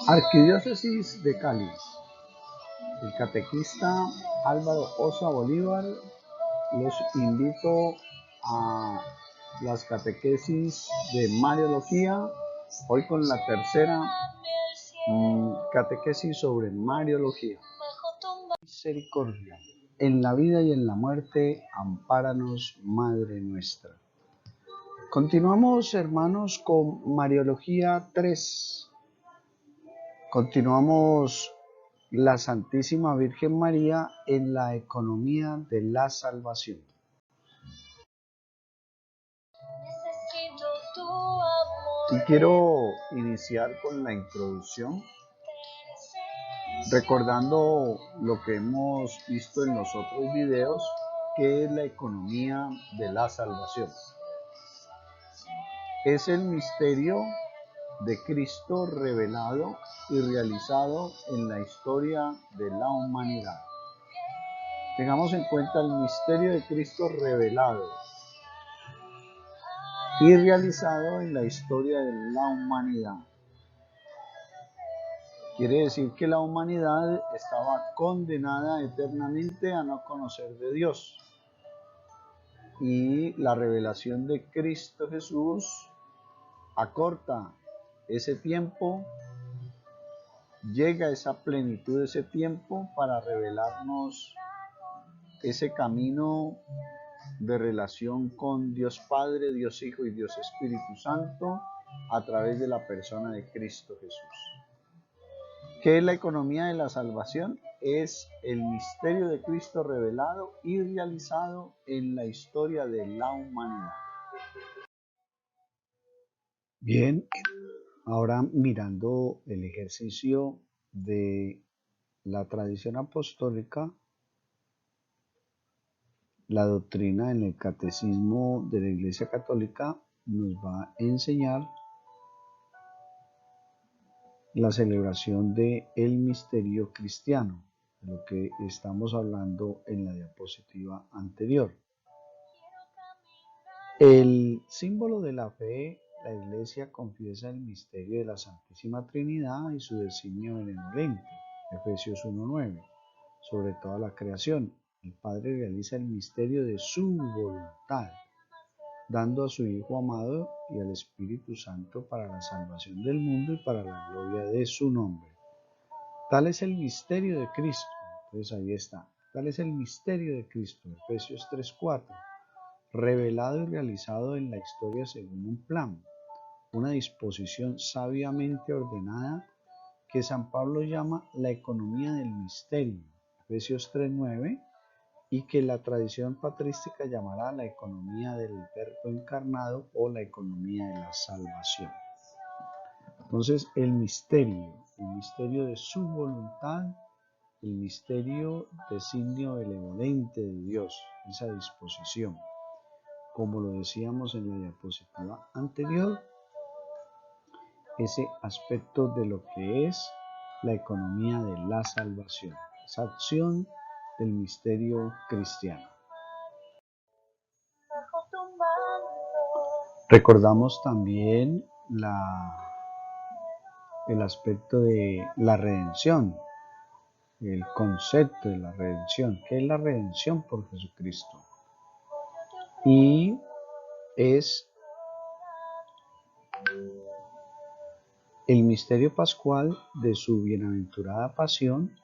Arquidiócesis de Cali. El catequista Álvaro Osa Bolívar. Los invito a las catequesis de Mariología, hoy con la tercera catequesis sobre Mariología. Misericordia. En la vida y en la muerte, ampáranos, Madre nuestra. Continuamos, hermanos, con Mariología 3. Continuamos la Santísima Virgen María en la economía de la salvación. Y quiero iniciar con la introducción, recordando lo que hemos visto en los otros videos, que es la economía de la salvación. Es el misterio de Cristo revelado y realizado en la historia de la humanidad. Tengamos en cuenta el misterio de Cristo revelado y realizado en la historia de la humanidad. Quiere decir que la humanidad estaba condenada eternamente a no conocer de Dios. Y la revelación de Cristo Jesús acorta ese tiempo, llega a esa plenitud de ese tiempo para revelarnos ese camino de relación con Dios Padre, Dios Hijo y Dios Espíritu Santo a través de la persona de Cristo Jesús. ¿Qué es la economía de la salvación? Es el misterio de Cristo revelado y realizado en la historia de la humanidad. Bien, ahora mirando el ejercicio de la tradición apostólica, la doctrina en el catecismo de la Iglesia Católica nos va a enseñar la celebración del misterio cristiano, de lo que estamos hablando en la diapositiva anterior. El símbolo de la fe, la Iglesia confiesa el misterio de la Santísima Trinidad y su designio benevolente, Efesios 1:9, sobre toda la creación. El Padre realiza el misterio de su voluntad, dando a su Hijo amado y al Espíritu Santo para la salvación del mundo y para la gloria de su nombre. Tal es el misterio de Cristo. Entonces ahí está. Tal es el misterio de Cristo, Efesios 3:4, revelado y realizado en la historia según un plan, una disposición sabiamente ordenada que San Pablo llama la economía del misterio, Efesios 3:9, y que la tradición patrística llamará la economía del Verbo encarnado o la economía de la salvación. Entonces, el misterio de su voluntad, el misterio designio benevolente de Dios, esa disposición. Como lo decíamos en la diapositiva anterior, ese aspecto de lo que es la economía de la salvación, esa acción del misterio cristiano. Recordamos también el aspecto de la redención, el concepto de la redención. ¿Qué es la redención por Jesucristo? Y es el misterio pascual de su bienaventurada pasión,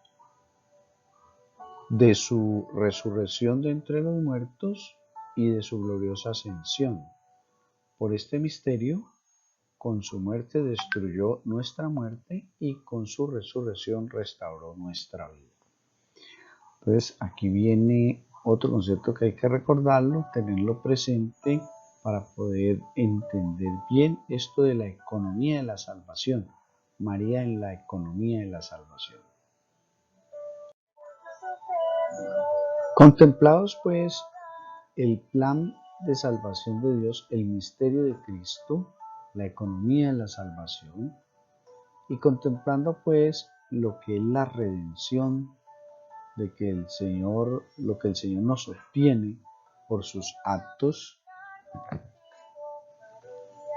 de su resurrección de entre los muertos y de su gloriosa ascensión. Por este misterio, con su muerte destruyó nuestra muerte y con su resurrección restauró nuestra vida. Entonces aquí viene otro concepto que hay que recordarlo, tenerlo presente para poder entender bien esto de la economía de la salvación. María en la economía de la salvación. Contemplados pues el plan de salvación de Dios, el misterio de Cristo, la economía de la salvación, y contemplando pues lo que es la redención de que el Señor, lo que el Señor nos obtiene por sus actos,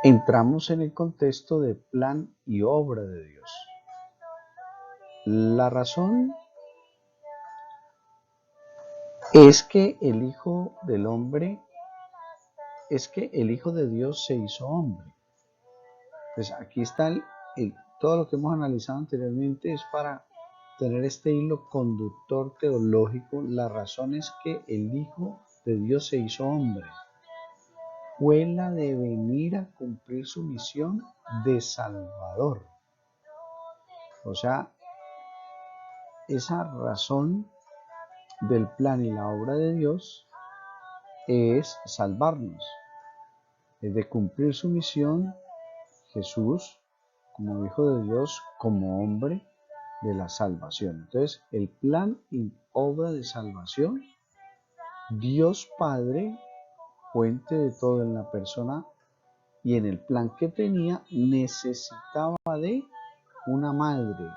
entramos en el contexto de plan y obra de Dios. La razón es que el Hijo del Hombre, es que el Hijo de Dios se hizo hombre. Pues aquí está todo lo que hemos analizado anteriormente es para tener este hilo conductor teológico. La razón es que el Hijo de Dios se hizo hombre. Fue la de venir a cumplir su misión de Salvador. O sea, esa razón del plan y la obra de Dios es salvarnos. Es de cumplir su misión, Jesús, como Hijo de Dios, como hombre de la salvación. Entonces, el plan y obra de salvación, Dios Padre, fuente de todo en la persona y en el plan que tenía, necesitaba de una madre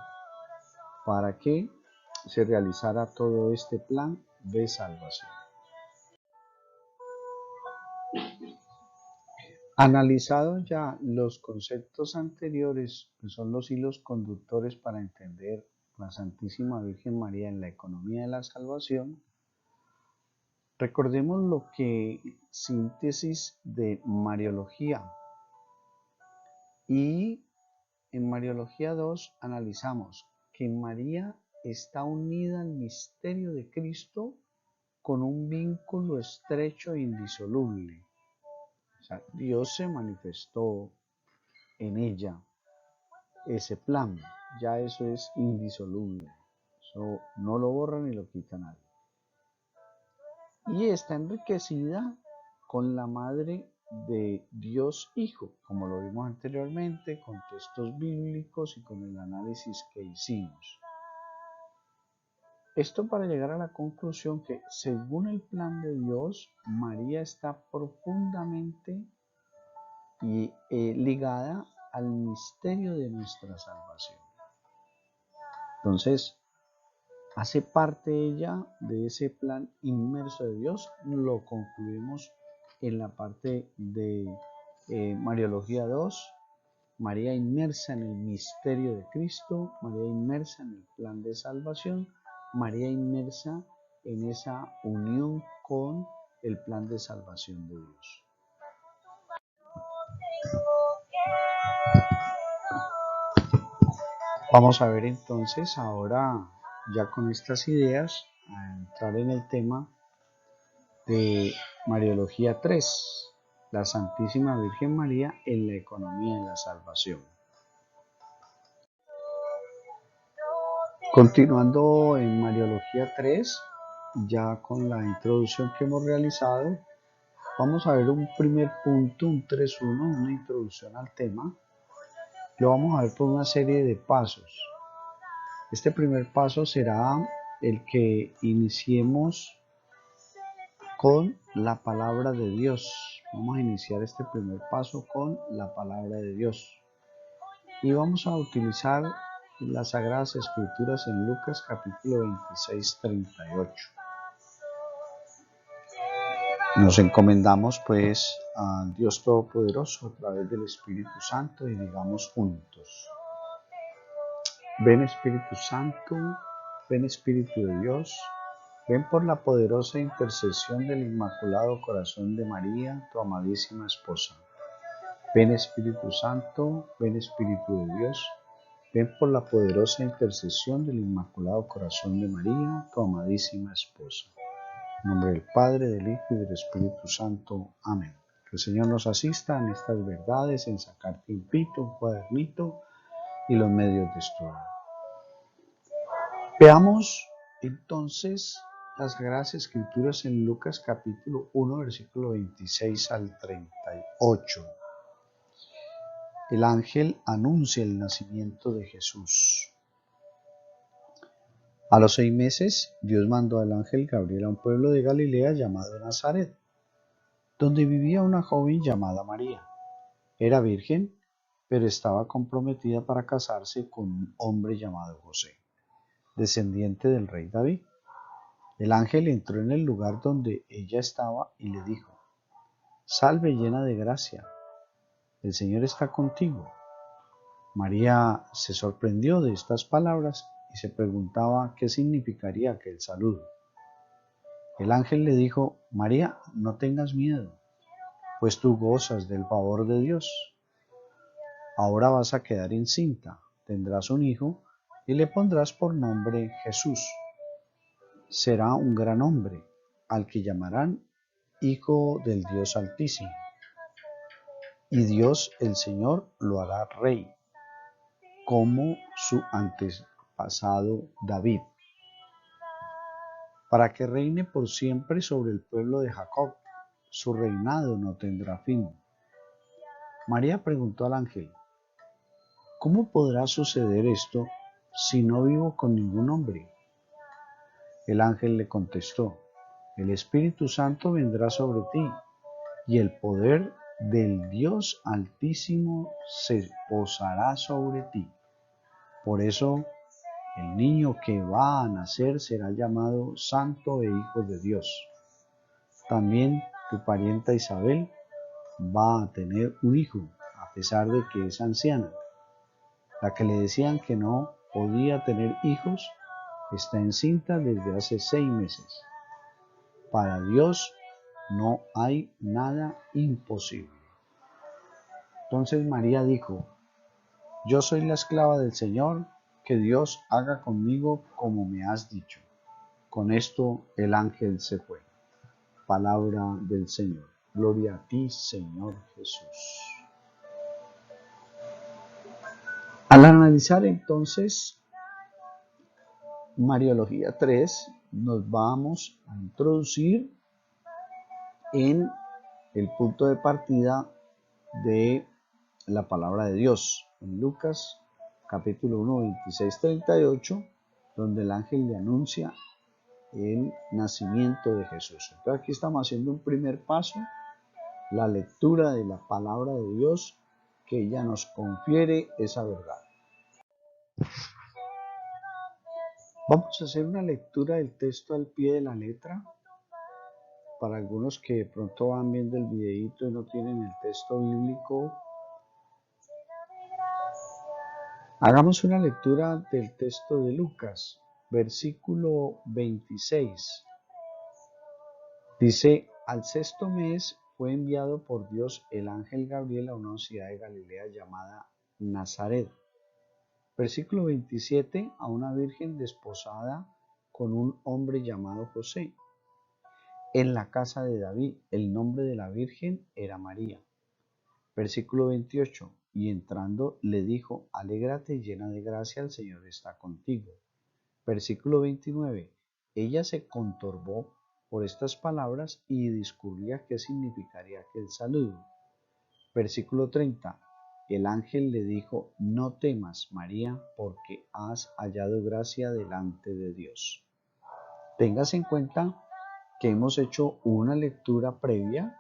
para que se realizara todo este plan de salvación. Analizados ya los conceptos anteriores, que son los hilos conductores para entender la Santísima Virgen María en la economía de la salvación, recordemos lo que síntesis de Mariología. Y en Mariología 2 analizamos que María está unida al misterio de Cristo con un vínculo estrecho e indisoluble. O sea, Dios se manifestó en ella, ese plan, ya eso es indisoluble, eso no lo borra ni lo quita nadie. Y está enriquecida con la madre de Dios Hijo, como lo vimos anteriormente, con textos bíblicos y con el análisis que hicimos. Esto para llegar a la conclusión que, según el plan de Dios, María está profundamente ligada al misterio de nuestra salvación. Entonces, hace parte ella de ese plan inmerso de Dios. Lo concluimos en la parte de Mariología 2, María inmersa en el misterio de Cristo, María inmersa en el plan de salvación, María inmersa en esa unión con el plan de salvación de Dios. Vamos a ver entonces ahora, ya con estas ideas, a entrar en el tema de Mariología 3, la Santísima Virgen María en la economía de la salvación. Continuando en Mariología 3, ya con la introducción que hemos realizado, vamos a ver un primer punto, un 3.1, una introducción al tema. Lo vamos a ver por una serie de pasos. Este primer paso será el que iniciemos con la palabra de Dios. Vamos a iniciar este primer paso con la palabra de Dios. Y vamos a utilizar las Sagradas Escrituras en Lucas capítulo 26, 38. Nos encomendamos pues a Dios Todopoderoso a través del Espíritu Santo y digamos juntos: ven Espíritu Santo, ven Espíritu de Dios, ven por la poderosa intercesión del Inmaculado Corazón de María, tu amadísima esposa. Ven Espíritu Santo, ven Espíritu de Dios, ven por la poderosa intercesión del Inmaculado Corazón de María, tu amadísima esposa. En nombre del Padre, del Hijo y del Espíritu Santo. Amén. Que el Señor nos asista en estas verdades, en sacar tiempito, un cuadernito y los medios de estudio. Veamos entonces las Sagradas Escrituras en Lucas capítulo 1, versículo 26 al 38. El ángel anuncia el nacimiento de Jesús. A los 6 meses, Dios mandó al ángel Gabriel a un pueblo de Galilea llamado Nazaret, donde vivía una joven llamada María. Era virgen, pero estaba comprometida para casarse con un hombre llamado José, descendiente del rey David. El ángel entró en el lugar donde ella estaba y le dijo: Salve llena de gracia, el Señor está contigo. María se sorprendió de estas palabras y y se preguntaba qué significaría aquel saludo. El ángel le dijo: María, no tengas miedo, pues tú gozas del favor de Dios. Ahora vas a quedar encinta, tendrás un hijo y le pondrás por nombre Jesús. Será un gran hombre, al que llamarán Hijo del Dios Altísimo. Y Dios el Señor lo hará rey, como su antepasado David, para que reine por siempre sobre el pueblo de Jacob. Su reinado no tendrá fin. María preguntó al ángel: ¿Cómo podrá suceder esto si no vivo con ningún hombre? El ángel le contestó: El Espíritu Santo vendrá sobre ti, y el poder del Dios Altísimo se posará sobre ti. Por eso, el niño que va a nacer será llamado Santo e Hijo de Dios. También tu parienta Isabel va a tener un hijo, a pesar de que es anciana. La que le decían que no podía tener hijos está encinta desde hace 6 meses. Para Dios no hay nada imposible. Entonces María dijo: Yo soy la esclava del Señor, que Dios haga conmigo como me has dicho. Con esto el ángel se fue. Palabra del Señor. Gloria a ti, Señor Jesús. Al analizar entonces Mariología 3, nos vamos a introducir en el punto de partida de la palabra de Dios, en Lucas capítulo 1, 26, 38, donde el ángel le anuncia el nacimiento de Jesús. Entonces aquí estamos haciendo un primer paso, la lectura de la palabra de Dios, que ella nos confiere esa verdad. Vamos a hacer una lectura del texto al pie de la letra. Para algunos que de pronto van viendo el videíto y no tienen el texto bíblico, hagamos una lectura del texto de Lucas, versículo 26. Dice: Al 6º mes fue enviado por Dios el ángel Gabriel a una ciudad de Galilea llamada Nazaret. Versículo 27. A una virgen desposada con un hombre llamado José, en la casa de David. El nombre de la virgen era María. Versículo 28. Y entrando le dijo: Alégrate, llena de gracia, el Señor está contigo. Versículo 29. Ella se conturbó por estas palabras y discurría qué significaría aquel saludo. Versículo 30. El ángel le dijo: No temas, María, porque has hallado gracia delante de Dios. Tengas en cuenta que hemos hecho una lectura previa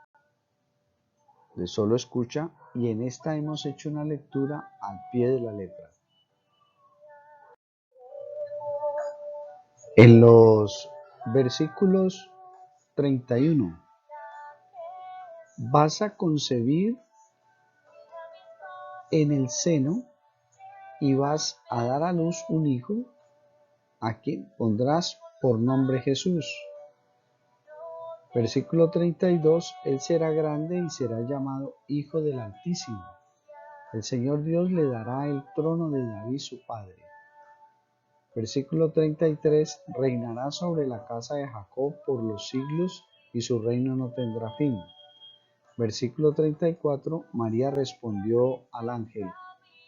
de solo escucha, y en esta hemos hecho una lectura al pie de la letra. En los versículos 31, vas a concebir en el seno y vas a dar a luz un hijo, a quien pondrás por nombre Jesús. Versículo 32, él será grande y será llamado Hijo del Altísimo. El Señor Dios le dará el trono de David su padre. Versículo 33, reinará sobre la casa de Jacob por los siglos y su reino no tendrá fin. Versículo 34, María respondió al ángel: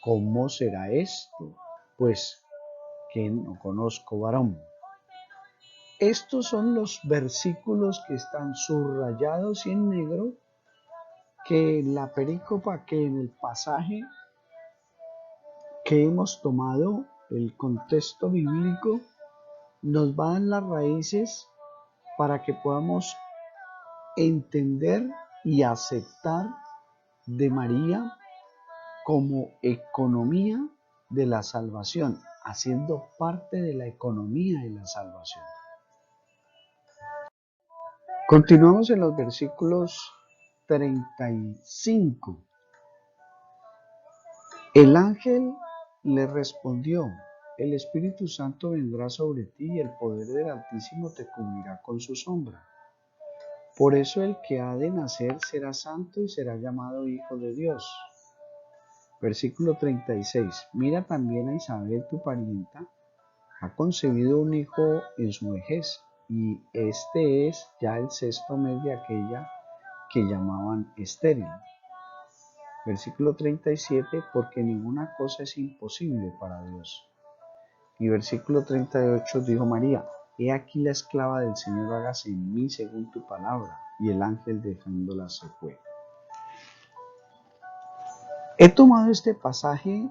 ¿Cómo será esto? Pues que no conozco varón. Estos son los versículos que están subrayados y en negro, que en la perícopa, que en el pasaje que hemos tomado, el contexto bíblico, nos va a dar las raíces para que podamos entender y aceptar de María como economía de la salvación, haciendo parte de la economía de la salvación. Continuamos en los versículos 35. El ángel le respondió: el Espíritu Santo vendrá sobre ti y el poder del Altísimo te cubrirá con su sombra. Por eso el que ha de nacer será santo y será llamado Hijo de Dios. Versículo 36. Mira también a Isabel, tu parienta, ha concebido un hijo en su vejez, y este es ya el 6º mes de aquella que llamaban estéril. Versículo 37, porque ninguna cosa es imposible para Dios. Y versículo 38, dijo María, he aquí la esclava del Señor, hágase en mí según tu palabra. Y el ángel dejándola se fue. He tomado este pasaje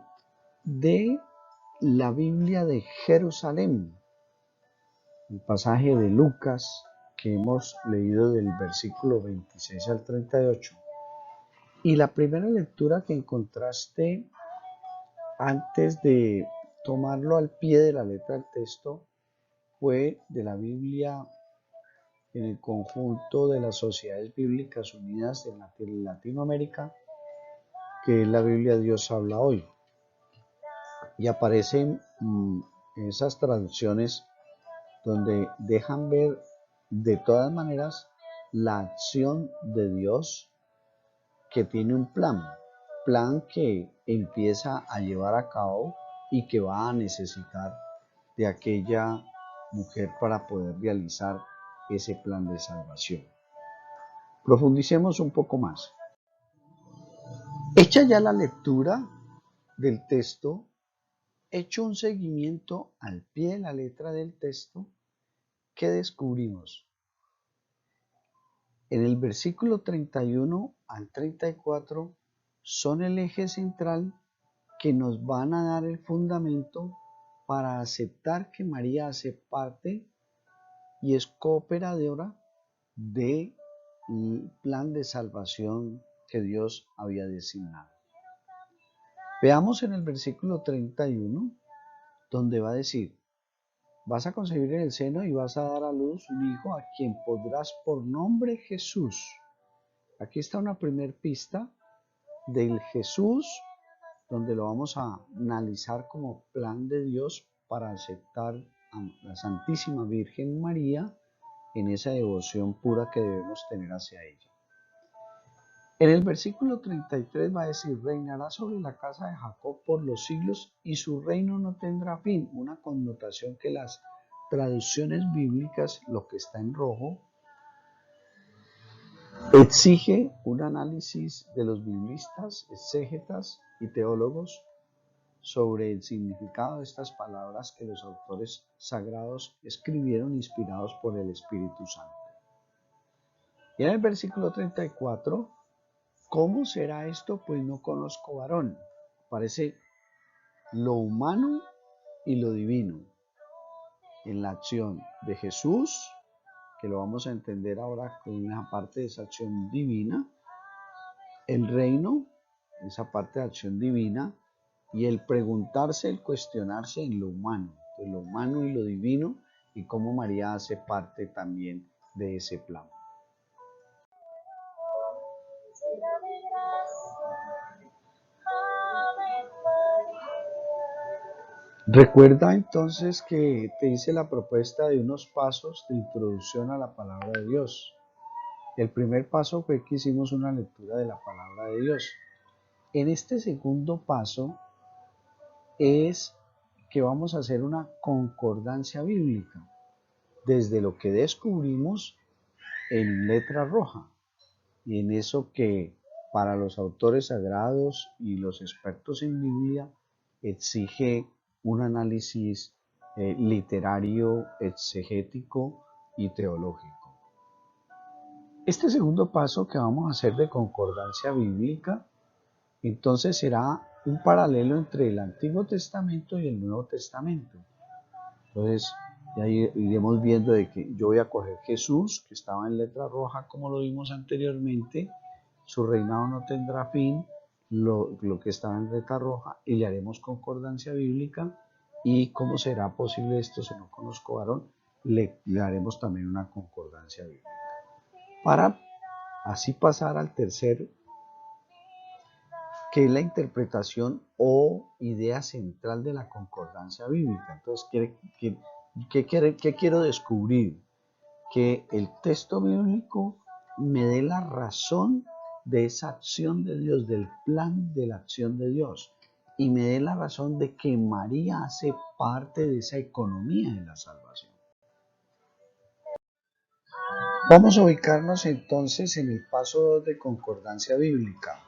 de la Biblia de Jerusalén, el pasaje de Lucas que hemos leído del versículo 26 al 38. Y la primera lectura que encontraste antes de tomarlo al pie de la letra del texto fue de la Biblia en el conjunto de las Sociedades Bíblicas Unidas en Latinoamérica, que es la Biblia Dios habla hoy. Y aparecen esas traducciones donde dejan ver de todas maneras la acción de Dios, que tiene un plan que empieza a llevar a cabo y que va a necesitar de aquella mujer para poder realizar ese plan de salvación. Profundicemos un poco más. Hecha ya la lectura del texto, hecho un seguimiento al pie de la letra del texto, ¿qué descubrimos? En el versículo 31 al 34 son el eje central que nos van a dar el fundamento para aceptar que María hace parte y es cooperadora del plan de salvación que Dios había designado. Veamos en el versículo 31, donde va a decir, vas a concebir en el seno y vas a dar a luz un hijo a quien pondrás por nombre Jesús. Aquí está una primer pista del Jesús, donde lo vamos a analizar como plan de Dios para aceptar a la Santísima Virgen María en esa devoción pura que debemos tener hacia ella. En el versículo 33 va a decir, reinará sobre la casa de Jacob por los siglos y su reino no tendrá fin. Una connotación que las traducciones bíblicas, lo que está en rojo, exige un análisis de los biblistas, exégetas y teólogos sobre el significado de estas palabras que los autores sagrados escribieron inspirados por el Espíritu Santo. Y en el versículo 34, ¿cómo será esto? Pues no conozco varón. Aparece lo humano y lo divino en la acción de Jesús, que lo vamos a entender ahora con una parte de esa acción divina, el reino, esa parte de acción divina, y el preguntarse, el cuestionarse en lo humano y lo divino, y cómo María hace parte también de ese plan. Recuerda entonces que te hice la propuesta de unos pasos de introducción a la palabra de Dios. El primer paso fue que hicimos una lectura de la palabra de Dios. En este segundo paso es que vamos a hacer una concordancia bíblica desde lo que descubrimos en letra roja y en eso que para los autores sagrados y los expertos en Biblia exige un análisis literario, exegético y teológico. Este segundo paso que vamos a hacer de concordancia bíblica, entonces será un paralelo entre el Antiguo Testamento y el Nuevo Testamento. Entonces, ya iremos viendo de que yo voy a coger Jesús, que estaba en letra roja como lo vimos anteriormente, su reinado no tendrá fin, lo que estaba en letra roja, y le haremos concordancia bíblica. ¿Y cómo será posible esto si no conozco varón? Le haremos también una concordancia bíblica. Para así pasar al tercer, que es la interpretación o idea central de la concordancia bíblica. Entonces, ¿qué quiero descubrir? Que el texto bíblico me dé la razón de esa acción de Dios, del plan de la acción de Dios, y me dé la razón de que María hace parte de esa economía de la salvación. Vamos a ubicarnos entonces en el paso 2 de concordancia bíblica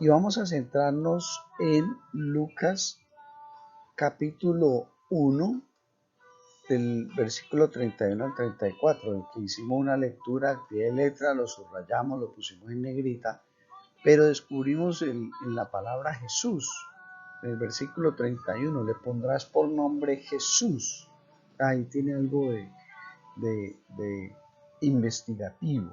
y vamos a centrarnos en Lucas capítulo 1 del versículo 31 al 34, en que hicimos una lectura al pie de letra, lo subrayamos, lo pusimos en negrita, pero descubrimos en la palabra Jesús, en el versículo 31, le pondrás por nombre Jesús. Ahí tiene algo de investigativo.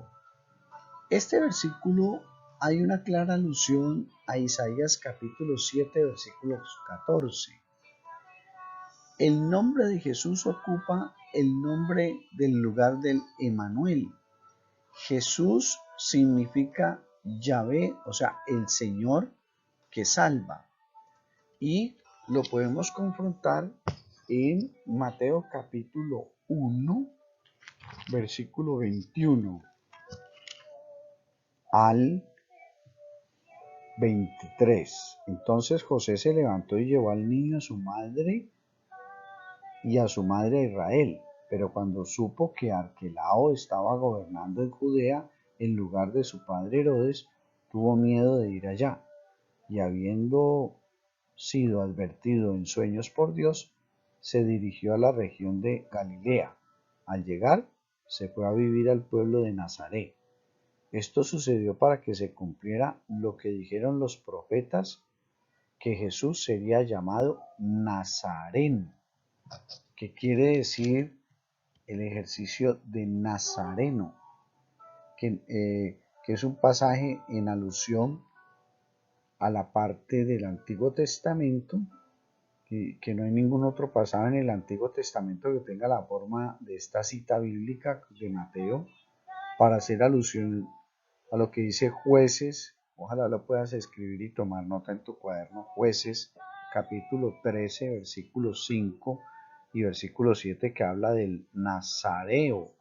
Este versículo hay una clara alusión a Isaías capítulo 7, versículo 14. El nombre de Jesús ocupa el nombre del lugar del Emanuel. Jesús significa Yahvé, o sea, el Señor que salva. Y lo podemos confrontar en Mateo capítulo 1, versículo 21 al 23. Entonces José se levantó y llevó al niño a su madre y a su madre a Israel. Pero cuando supo que Arquelao estaba gobernando en Judea en lugar de su padre Herodes, tuvo miedo de ir allá. Y habiendo sido advertido en sueños por Dios, se dirigió a la región de Galilea. Al llegar, se fue a vivir al pueblo de Nazaret. Esto sucedió para que se cumpliera lo que dijeron los profetas, que Jesús sería llamado Nazareno, que quiere decir el ejercicio de Nazareno, que es un pasaje en alusión a la parte del Antiguo Testamento, que no hay ningún otro pasaje en el Antiguo Testamento que tenga la forma de esta cita bíblica de Mateo, para hacer alusión a lo que dice Jueces. Ojalá lo puedas escribir y tomar nota en tu cuaderno. Jueces capítulo 13, versículo 5 y versículo 7, que habla del nazareo,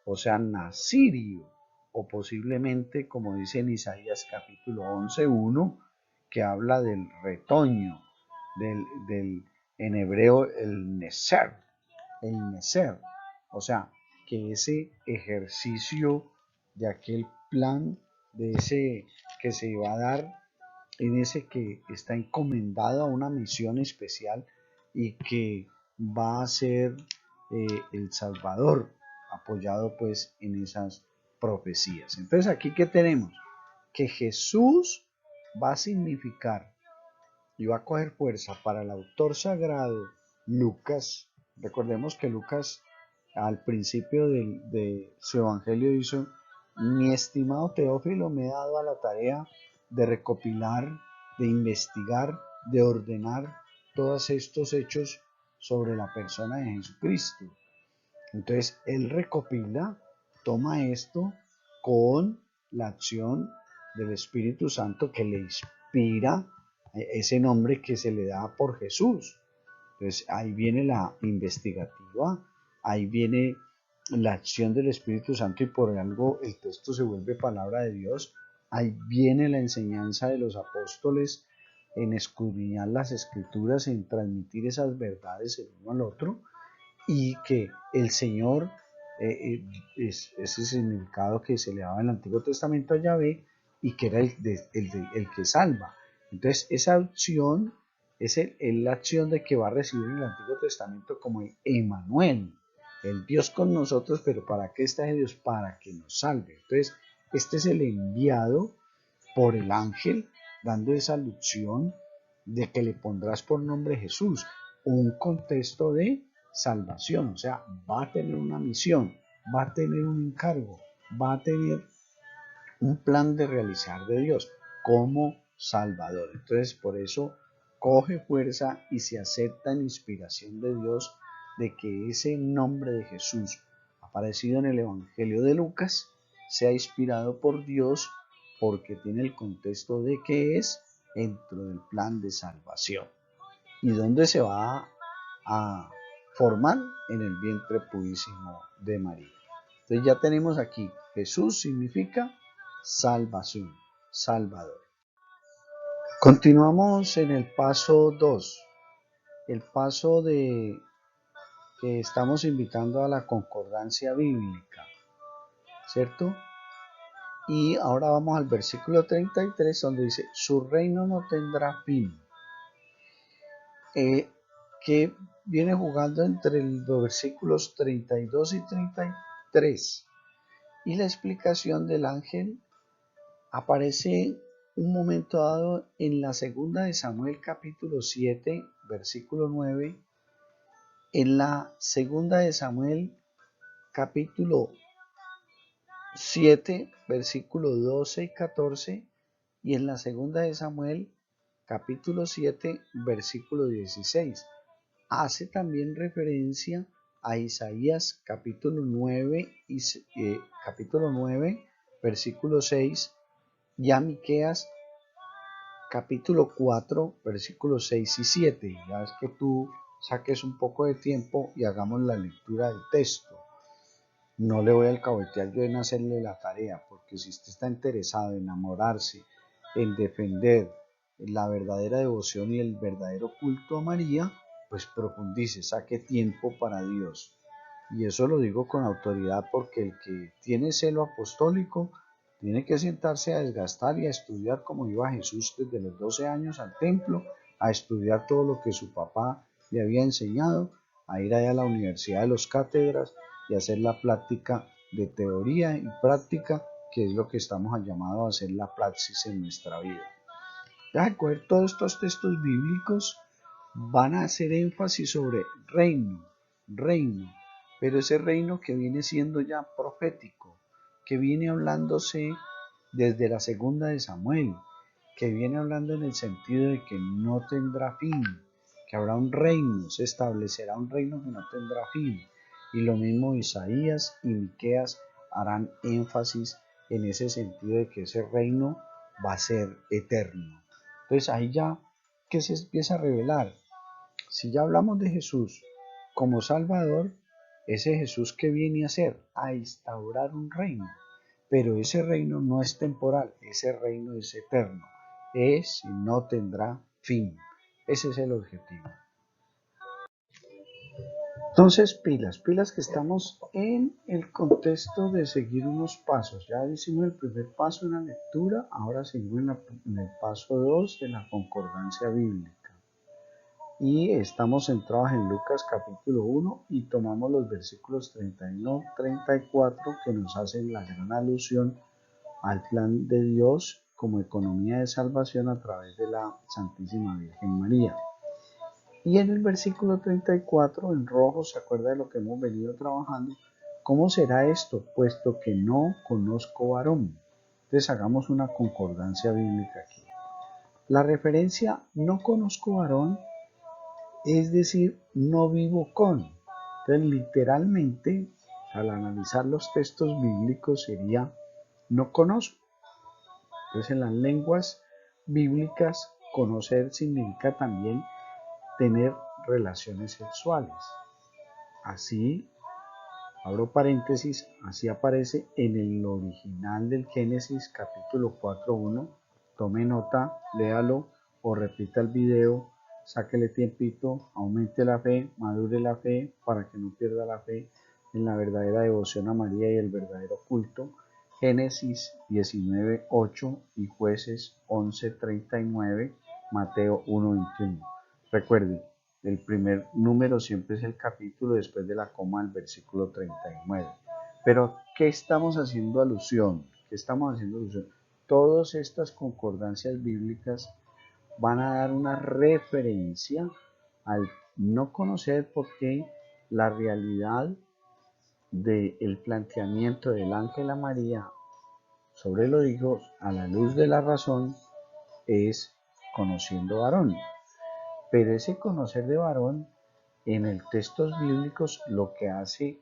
o sea, nazirio, o posiblemente, como dice en Isaías capítulo 11, 1, que habla del retoño, en hebreo el neser, o sea, que ese ejercicio de aquel plan, de ese que se iba a dar, en ese que está encomendado a una misión especial y que va a ser el Salvador, apoyado pues en esas profecías. Entonces aquí ¿qué tenemos? Que Jesús va a significar y va a coger fuerza para el autor sagrado Lucas. Recordemos que Lucas al principio de su evangelio hizo: mi estimado Teófilo, me he dado a la tarea de recopilar, de investigar, de ordenar todos estos hechos sobre la persona de Jesucristo. Entonces él recopila, toma esto con la acción del Espíritu Santo que le inspira ese nombre que se le da por Jesús. Entonces ahí viene la investigativa, ahí viene la acción del Espíritu Santo, y por algo el texto se vuelve palabra de Dios. Ahí viene la enseñanza de los apóstoles en escudriñar las escrituras, en transmitir esas verdades el uno al otro, y que el Señor, ese significado que se le daba en el Antiguo Testamento a Yahvé, y que era el que salva. Entonces esa acción es la acción de que va a recibir en el Antiguo Testamento como el Emanuel, el Dios con nosotros. Pero ¿para qué está Dios? Para que nos salve. Entonces este es el enviado por el ángel, dando esa alusión de que le pondrás por nombre Jesús, un contexto de salvación. O sea, va a tener una misión, va a tener un encargo, va a tener un plan de realizar de Dios como Salvador. Entonces, por eso coge fuerza y se acepta en inspiración de Dios de que ese nombre de Jesús aparecido en el Evangelio de Lucas sea inspirado por Dios porque tiene el contexto de que es dentro del plan de salvación. ¿Y dónde se va a formar? En el vientre purísimo de María. Entonces ya tenemos aquí, Jesús significa salvación, Salvador. Continuamos en el paso 2, el paso de que estamos invitando a la concordancia bíblica, ¿cierto? Y ahora vamos al versículo 33, donde dice, su reino no tendrá fin, que viene jugando entre los versículos 32 y 33. Y la explicación del ángel aparece un momento dado en la segunda de Samuel capítulo 7, versículo 9, en la segunda de Samuel capítulo 7, versículo 12 y 14, y en la segunda de Samuel capítulo 7, versículo 16. Hace también referencia a Isaías capítulo 9, capítulo 9, versículo 6, y a Miqueas capítulo 4, versículos 6 y 7. Ya es que tú saques un poco de tiempo y hagamos la lectura del texto. No le voy a alcahuetear yo en hacerle la tarea, porque si usted está interesado en enamorarse, en defender la verdadera devoción y el verdadero culto a María, pues profundice, saque tiempo para Dios. Y eso lo digo con autoridad porque el que tiene celo apostólico tiene que sentarse a desgastar y a estudiar como iba Jesús desde los 12 años al templo, a estudiar todo lo que su papá le había enseñado, a ir allá a la Universidad de los Cátedras y hacer la práctica de teoría y práctica, que es lo que estamos llamados a hacer la praxis en nuestra vida. Ya coger todos estos textos bíblicos van a hacer énfasis sobre reino, pero ese reino que viene siendo ya profético, que viene hablándose desde la segunda de Samuel, que viene hablando en el sentido de que no tendrá fin, que habrá un reino, se establecerá un reino que no tendrá fin. Y lo mismo Isaías y Miqueas harán énfasis en ese sentido de que ese reino va a ser eterno. Entonces ahí ya que se empieza a revelar. Si ya hablamos de Jesús como Salvador, ese Jesús que viene a hacer, a instaurar un reino, pero ese reino no es temporal, ese reino es eterno, es y no tendrá fin. Ese es el objetivo. Entonces, pilas que estamos en el contexto de seguir unos pasos. Ya hicimos el primer paso en la lectura, ahora seguimos en el paso 2 de la concordancia bíblica. Y estamos centrados en Lucas capítulo 1 y tomamos los versículos 31-34 que nos hacen la gran alusión al plan de Dios como economía de salvación a través de la Santísima Virgen María. Y en el versículo 34 en rojo, se acuerda de lo que hemos venido trabajando. ¿Cómo será esto? Puesto que no conozco varón. Entonces hagamos una concordancia bíblica aquí. La referencia no conozco varón, es decir, no vivo con. Entonces literalmente, al analizar los textos bíblicos sería no conozco. Entonces en las lenguas bíblicas, conocer significa también tener relaciones sexuales. Así, abro paréntesis, así aparece en el original del Génesis capítulo 4.1. Tome nota, léalo o repita el video, sáquele tiempito, aumente la fe, madure la fe para que no pierda la fe en la verdadera devoción a María y el verdadero culto. Génesis 19.8 y Jueces 11.39, Mateo 1.21. Recuerden, el primer número siempre es el capítulo después de la coma del versículo 39. Pero, ¿qué estamos haciendo alusión? ¿Qué estamos haciendo alusión? Todas estas concordancias bíblicas van a dar una referencia al no conocer, porque la realidad del planteamiento del ángel a María sobre los hijos a la luz de la razón es conociendo varón. Pero ese conocer de varón en el textos bíblicos lo que hace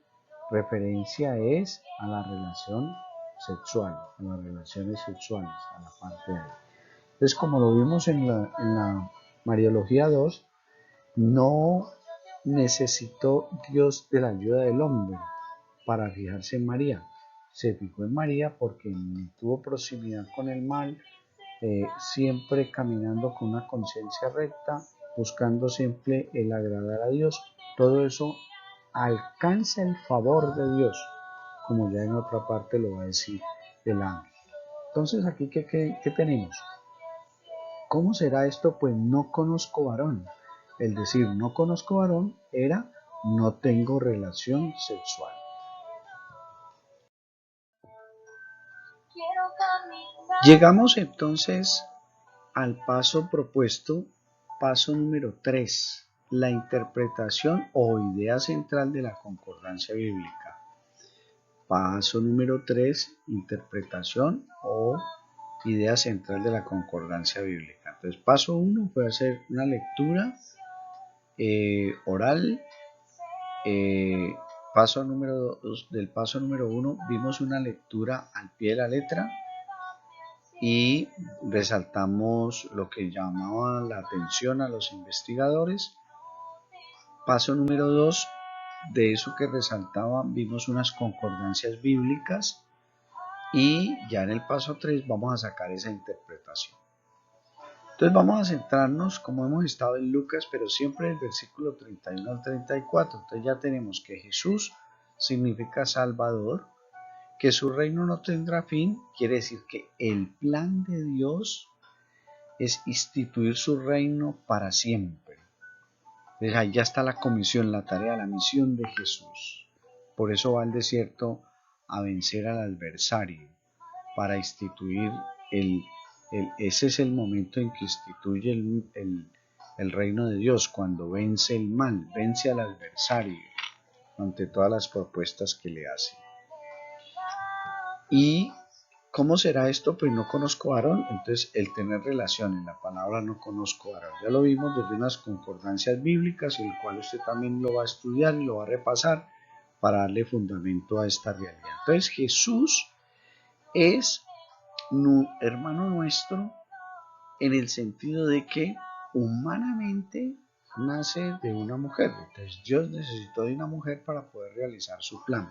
referencia es a la relación sexual, a las relaciones sexuales, a la parte de ahí. Entonces, como lo vimos en la Mariología 2, no necesitó Dios de la ayuda del hombre para fijarse en María. Se fijó en María porque tuvo proximidad con el mal, siempre caminando con una conciencia recta, buscando siempre el agradar a Dios. Todo eso alcanza el favor de Dios, como ya en otra parte lo va a decir el ángel. Entonces, aquí, ¿qué tenemos? ¿Cómo será esto? Pues no conozco varón. El decir no conozco varón era no tengo relación sexual. Llegamos entonces al paso propuesto, paso número 3, la interpretación o idea central de la concordancia bíblica. Paso número 3, interpretación o idea central de la concordancia bíblica. Entonces, paso 1 fue hacer una lectura oral. Paso número 2, del paso número 1 vimos una lectura al pie de la letra y resaltamos lo que llamaba la atención a los investigadores. Paso número 2, de eso que resaltaba, vimos unas concordancias bíblicas y ya en el paso 3 vamos a sacar esa interpretación. Entonces vamos a centrarnos, como hemos estado en Lucas, pero siempre del versículo 31 al 34. Entonces ya tenemos que Jesús significa Salvador, que su reino no tendrá fin, quiere decir que el plan de Dios es instituir su reino para siempre. Entonces ahí ya está la comisión, la tarea, la misión de Jesús. Por eso va al desierto a vencer al adversario, para instituir ese es el momento en que instituye el reino de Dios, cuando vence el mal, vence al adversario ante todas las propuestas que le hace. ¿Y cómo será esto? Pues no conozco varón. Entonces el tener relación en la palabra no conozco varón, ya lo vimos desde unas concordancias bíblicas, el cual usted también lo va a estudiar y lo va a repasar para darle fundamento a esta realidad. Entonces Jesús es hermano nuestro en el sentido de que humanamente nace de una mujer. Entonces Dios necesitó de una mujer para poder realizar su plan.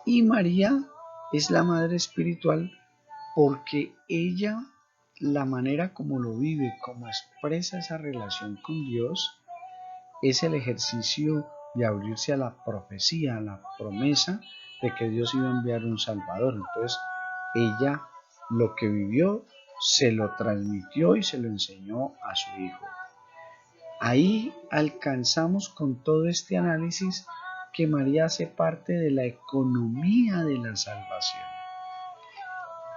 Y María es la madre espiritual porque ella, la manera como lo vive, como expresa esa relación con Dios, es el ejercicio de abrirse a la profecía, a la promesa de que Dios iba a enviar un Salvador. Entonces ella lo que vivió se lo transmitió y se lo enseñó a su hijo. Ahí alcanzamos con todo este análisis que María hace parte de la economía de la salvación.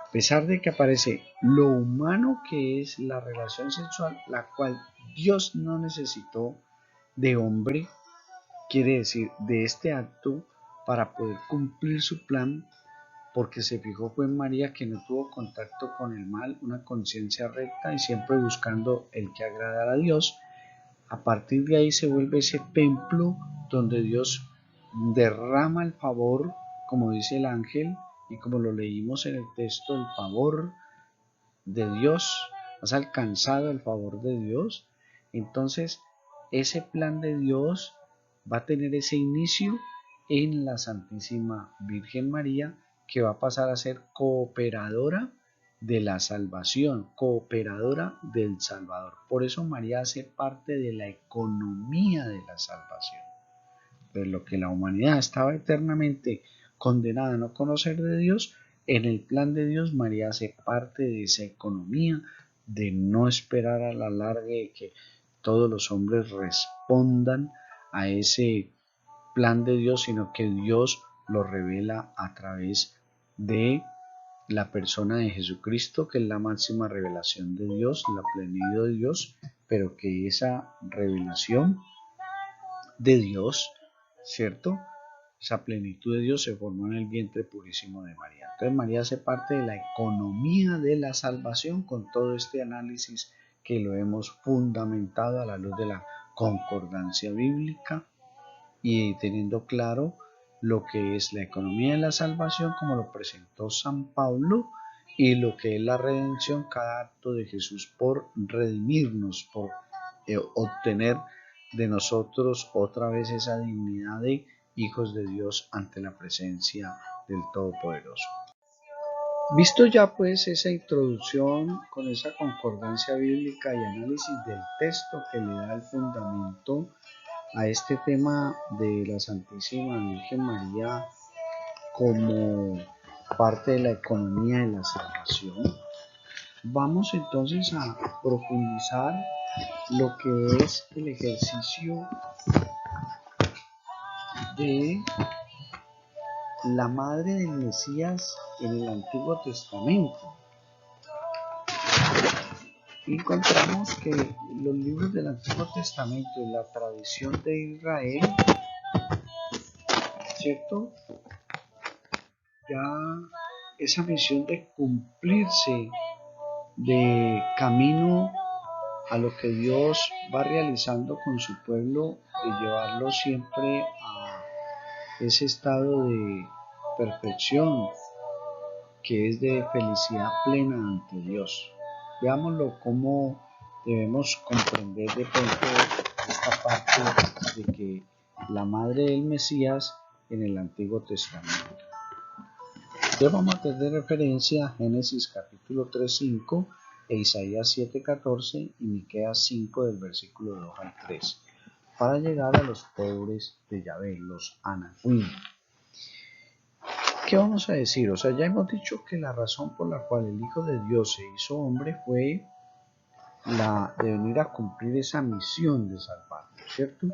A pesar de que aparece lo humano que es la relación sexual, la cual Dios no necesitó de hombre, quiere decir de este acto para poder cumplir su plan, porque se fijó fue en María, que no tuvo contacto con el mal, una conciencia recta y siempre buscando el que agradara a Dios. A partir de ahí se vuelve ese templo donde Dios derrama el favor, como dice el ángel, y como lo leímos en el texto, el favor de Dios, has alcanzado el favor de Dios. Entonces, ese plan de Dios va a tener ese inicio en la Santísima Virgen María, que va a pasar a ser cooperadora de la salvación, cooperadora del Salvador. Por eso María hace parte de la economía de la salvación. De lo que la humanidad estaba eternamente condenada a no conocer de Dios, en el plan de Dios María hace parte de esa economía de no esperar a la larga de que todos los hombres respondan a ese plan de Dios, sino que Dios lo revela a través de la persona de Jesucristo, que es la máxima revelación de Dios, la plenitud de Dios, pero que esa revelación de Dios, ¿cierto? Esa plenitud de Dios se formó en el vientre purísimo de María. Entonces María hace parte de la economía de la salvación con todo este análisis que lo hemos fundamentado a la luz de la concordancia bíblica y teniendo claro lo que es la economía de la salvación como lo presentó San Pablo y lo que es la redención, cada acto de Jesús por redimirnos, por obtener de nosotros otra vez esa dignidad de hijos de Dios ante la presencia del Todopoderoso. Visto ya pues esa introducción con esa concordancia bíblica y análisis del texto que le da el fundamento a este tema de la Santísima Virgen María como parte de la economía de la salvación, vamos entonces a profundizar lo que es el ejercicio de la madre del Mesías en el Antiguo Testamento. Encontramos que los libros del Antiguo Testamento y la tradición de Israel, ¿cierto? Ya esa misión de cumplirse de camino a lo que Dios va realizando con su pueblo, de llevarlo siempre a ese estado de perfección que es de felicidad plena ante Dios. Veámoslo cómo debemos comprender de pronto esta parte de que la madre del Mesías en el Antiguo Testamento. Entonces vamos a tener referencia a Génesis capítulo 3:5 e Isaías 7:14 y Miqueas 5 del versículo 2 al 3, para llegar a los pobres de Yahvé, los Anahuim. ¿Qué vamos a decir? O sea, ya hemos dicho que la razón por la cual el Hijo de Dios se hizo hombre fue la de venir a cumplir esa misión de salvarnos, ¿cierto?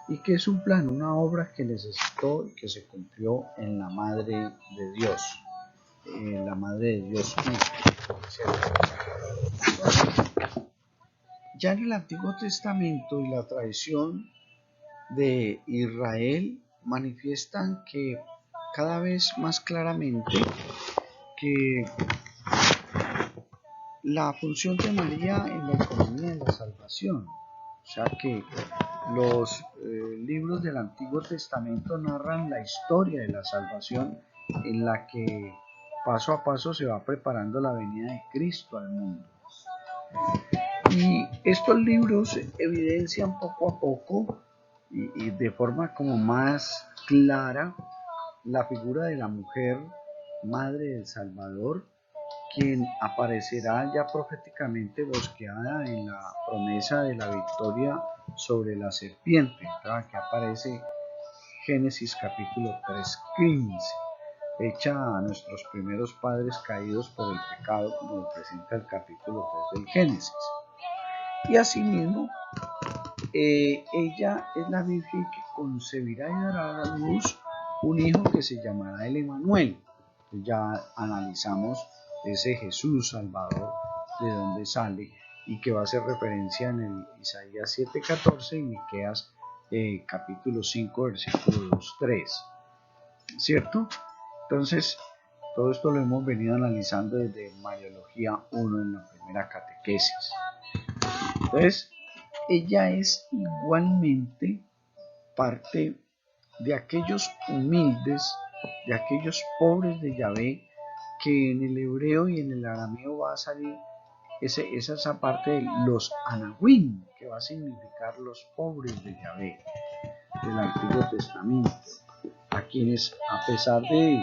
Y que es un plan, una obra que necesitó y que se cumplió en la Madre de Dios, la Madre de Dios mismo, ¿cierto? Ya en el Antiguo Testamento y la tradición de Israel manifiestan que cada vez más claramente que la función de María en la economía de la salvación, o sea que los libros del Antiguo Testamento narran la historia de la salvación en la que paso a paso se va preparando la venida de Cristo al mundo. Y estos libros evidencian poco a poco y de forma como más clara la figura de la mujer, madre del Salvador, quien aparecerá ya proféticamente bosqueada en la promesa de la victoria sobre la serpiente, ¿verdad? Que aparece Génesis capítulo 3:15, hecha a nuestros primeros padres caídos por el pecado, como lo presenta el capítulo 3 del Génesis. Y asimismo, ella es la Virgen que concebirá y dará a la luz un hijo que se llamará el Emanuel. Ya analizamos ese Jesús Salvador, de dónde sale, y que va a hacer referencia en el Isaías 7:14 y Miqueas capítulo 5, versículo 2-3, ¿cierto? Entonces, todo esto lo hemos venido analizando desde Mariología 1 en la primera catequesis. Entonces, ella es igualmente parte de aquellos humildes, de aquellos pobres de Yahvé, que en el hebreo y en el arameo va a salir esa parte de los Anahuim, que va a significar los pobres de Yahvé del Antiguo Testamento, a quienes, a pesar de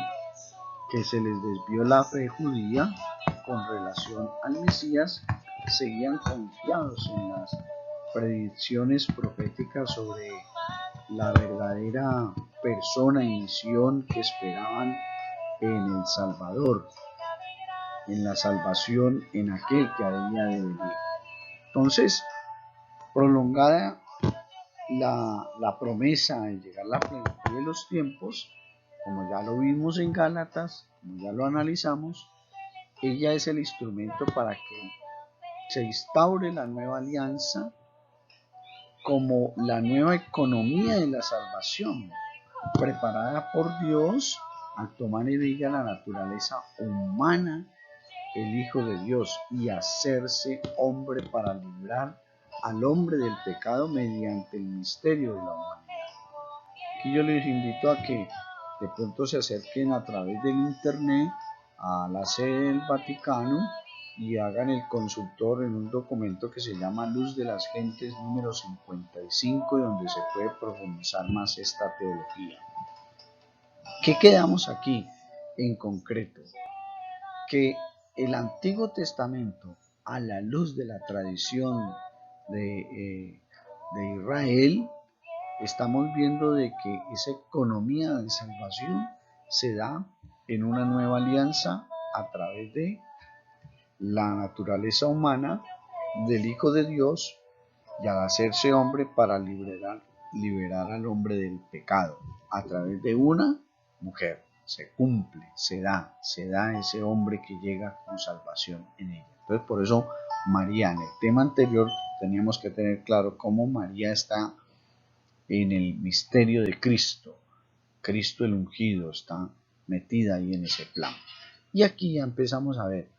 que se les desvió la fe judía con relación al Mesías, seguían confiados en las predicciones proféticas sobre la verdadera persona y misión que esperaban en el Salvador, en la salvación, en aquel que había de venir. Entonces, prolongada la promesa de llegar a la plenitud de los tiempos, como ya lo vimos en Gálatas, como ya lo analizamos, ella es el instrumento para que se instaure la nueva alianza como la nueva economía de la salvación, preparada por Dios al tomar en ella la naturaleza humana, el Hijo de Dios, y hacerse hombre para librar al hombre del pecado mediante el misterio de la humanidad. Aquí yo les invito a que de pronto se acerquen a través del internet a la sede del Vaticano y hagan el consultor en un documento que se llama Luz de las Gentes número 55, donde se puede profundizar más esta teología. ¿Qué quedamos aquí en concreto? Que el Antiguo Testamento, a la luz de la tradición de Israel, estamos viendo de que esa economía de salvación se da en una nueva alianza a través de la naturaleza humana del Hijo de Dios y al hacerse hombre para liberar al hombre del pecado a través de una mujer. Se cumple, se da ese hombre que llega con salvación en ella. Entonces, por eso María, en el tema anterior, teníamos que tener claro cómo María está en el misterio de Cristo. Cristo el ungido está metida ahí en ese plan. Y aquí ya empezamos a ver,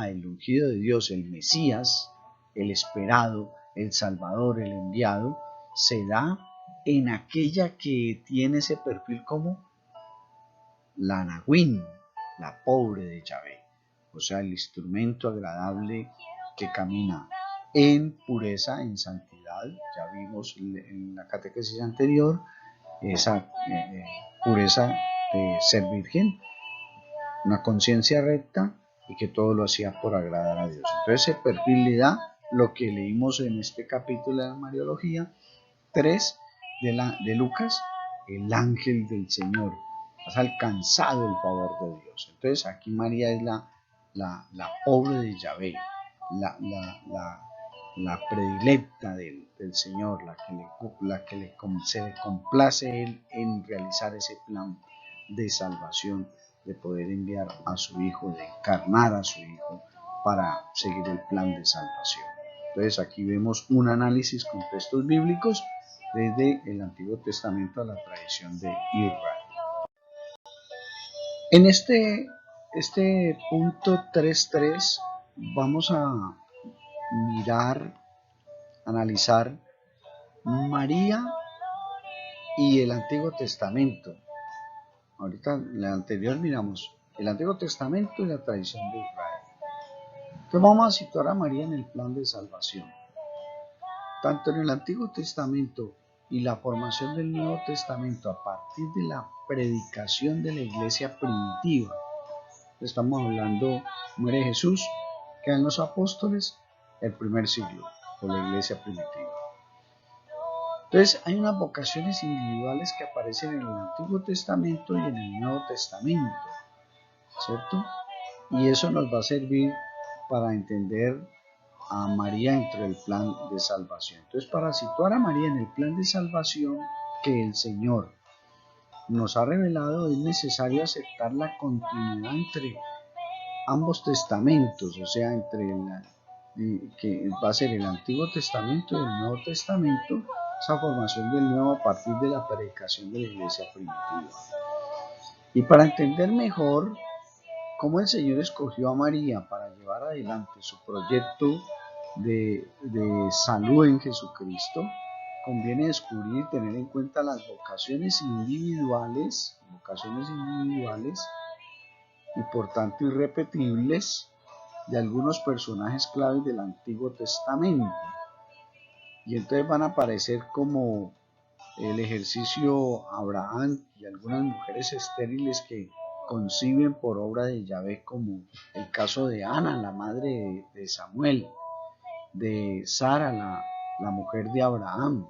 el ungido de Dios, el Mesías, el esperado, el Salvador, el enviado, se da en aquella que tiene ese perfil como la Nahuín, la pobre de Yahvé, o sea, el instrumento agradable que camina en pureza, en santidad. Ya vimos en la catequesis anterior esa pureza de ser virgen, una conciencia recta y que todo lo hacía por agradar a Dios. Entonces ese perfil le da lo que leímos en este capítulo de la Mariología 3 de Lucas, el ángel del Señor. Has alcanzado el favor de Dios. Entonces aquí María es la pobre de Yahvé, la predilecta del Señor, se le complace él en realizar ese plan de salvación, de poder enviar a su Hijo, de encarnar a su Hijo para seguir el plan de salvación. Entonces aquí vemos un análisis con textos bíblicos desde el Antiguo Testamento a la tradición de Israel. En este punto 3.3 vamos a mirar, analizar María y el Antiguo Testamento. Ahorita en la anterior miramos el Antiguo Testamento y la tradición de Israel. Entonces vamos a situar a María en el plan de salvación. Tanto en el Antiguo Testamento y la formación del Nuevo Testamento a partir de la predicación de la iglesia primitiva. Estamos hablando, muere Jesús, quedan los apóstoles, el primer siglo, o la iglesia primitiva. Entonces hay unas vocaciones individuales que aparecen en el Antiguo Testamento y en el Nuevo Testamento, ¿cierto? Y eso nos va a servir para entender a María dentro del plan de salvación. Entonces, para situar a María en el plan de salvación que el Señor nos ha revelado, es necesario aceptar la continuidad entre ambos testamentos, o sea, entre que va a ser el Antiguo Testamento y el Nuevo Testamento, esa formación del Nuevo a partir de la predicación de la iglesia primitiva. Y para entender mejor cómo el Señor escogió a María para llevar adelante su proyecto de salud en Jesucristo, conviene descubrir y tener en cuenta las vocaciones individuales y por tanto irrepetibles de algunos personajes claves del Antiguo Testamento. Y entonces van a aparecer como el ejercicio Abraham y algunas mujeres estériles que conciben por obra de Yahvé, como el caso de Ana, la madre de Samuel, de Sara, la mujer de Abraham,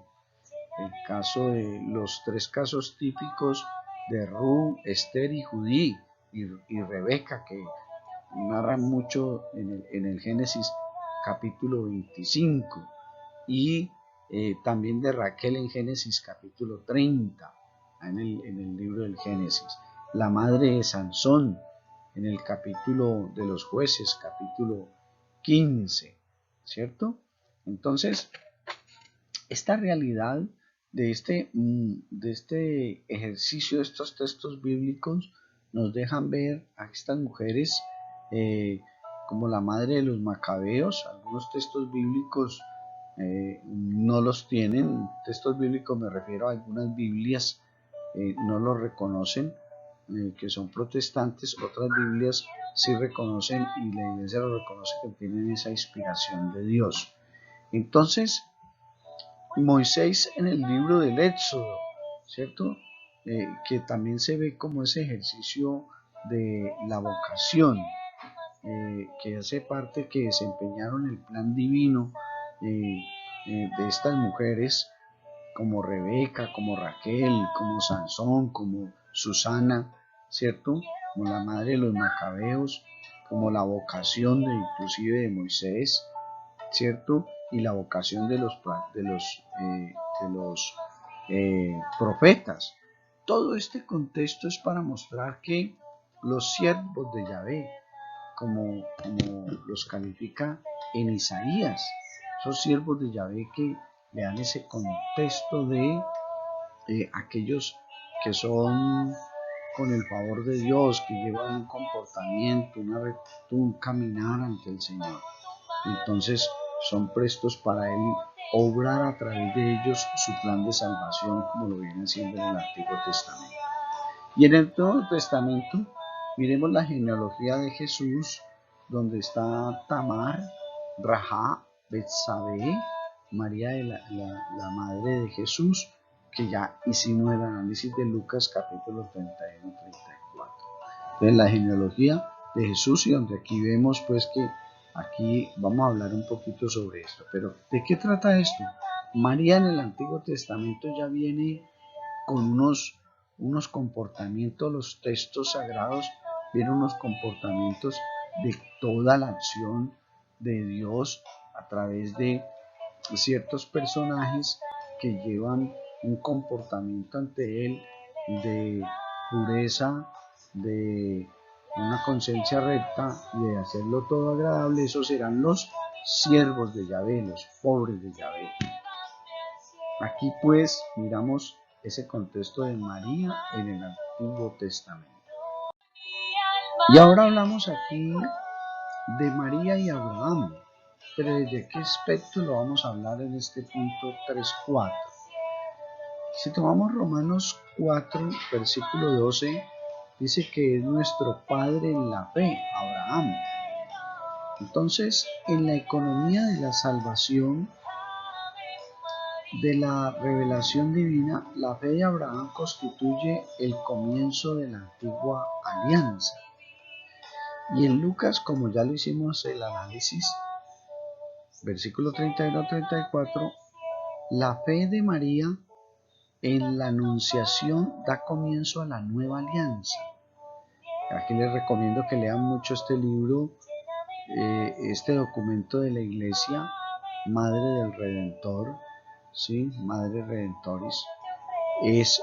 el caso de los tres casos típicos de Ru, Esther y Judí y Rebeca, que narran mucho en el Génesis capítulo 25, y también de Raquel en Génesis capítulo 30, en el libro del Génesis, la madre de Sansón en el capítulo de los Jueces, capítulo 15, ¿cierto? Entonces, esta realidad de este ejercicio de estos textos bíblicos nos dejan ver a estas mujeres como la madre de los macabeos. Algunos textos bíblicos no los tienen. Textos bíblicos me refiero a algunas Biblias, no los reconocen, que son protestantes, otras Biblias sí reconocen y la iglesia lo reconoce que tienen esa inspiración de Dios. Entonces, Moisés en el libro del Éxodo, ¿cierto? Que también se ve como ese ejercicio de la vocación, que hace parte que desempeñaron el plan divino de estas mujeres como Rebeca, como Raquel, como Sansón, como Susana, ¿cierto? Como la madre de los macabeos, como la vocación inclusive de Moisés, ¿cierto? Y la vocación de los profetas. Todo este contexto es para mostrar que los siervos de Yahvé, como los califica en Isaías, esos siervos de Yahvé que le dan ese contexto de aquellos que son con el favor de Dios, que llevan un comportamiento, una rectitud, un caminar ante el Señor. Entonces son prestos para Él obrar a través de ellos su plan de salvación, como lo viene haciendo en el Antiguo Testamento. Y en el Nuevo Testamento miremos la genealogía de Jesús, donde está Tamar, Rahab, Betsabé, María de la madre de Jesús, que ya hicimos el análisis de Lucas capítulo 31-34. Entonces la genealogía de Jesús, y donde aquí vemos pues que aquí vamos a hablar un poquito sobre esto. Pero ¿de qué trata esto? María en el Antiguo Testamento ya viene con unos comportamientos, los textos sagrados vienen unos comportamientos de toda la acción de Dios a través de ciertos personajes que llevan un comportamiento ante Él de pureza, de una conciencia recta y de hacerlo todo agradable. Esos serán los siervos de Yahvé, los pobres de Yahvé. Aquí pues miramos ese contexto de María en el Antiguo Testamento. Y ahora hablamos aquí de María y Abraham, pero ¿desde qué aspecto lo vamos a hablar en este punto 3.4? Si tomamos Romanos 4, versículo 12, dice que es nuestro padre en la fe, Abraham. Entonces, en la economía de la salvación, de la revelación divina, la fe de Abraham constituye el comienzo de la antigua alianza. Y en Lucas, como ya lo hicimos el análisis, versículo 31-34, la fe de María en la anunciación da comienzo a la nueva alianza. Aquí les recomiendo que lean mucho este libro, este documento de la Iglesia, Madre del Redentor, ¿sí? Madre Redentoris. Es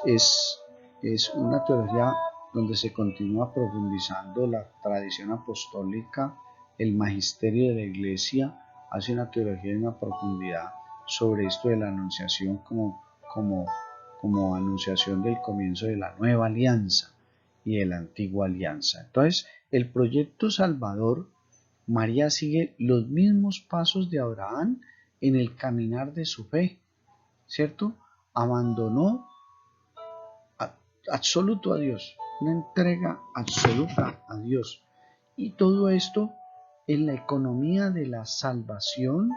una teología donde se continúa profundizando la tradición apostólica, el magisterio de la Iglesia hace una teología de una profundidad sobre esto de la anunciación como anunciación del comienzo de la nueva alianza y de la antigua alianza. Entonces, el proyecto salvador, María sigue los mismos pasos de Abraham en el caminar de su fe, ¿cierto? Abandonó absoluto a Dios, una entrega absoluta a Dios. Y todo esto en la economía de la salvación,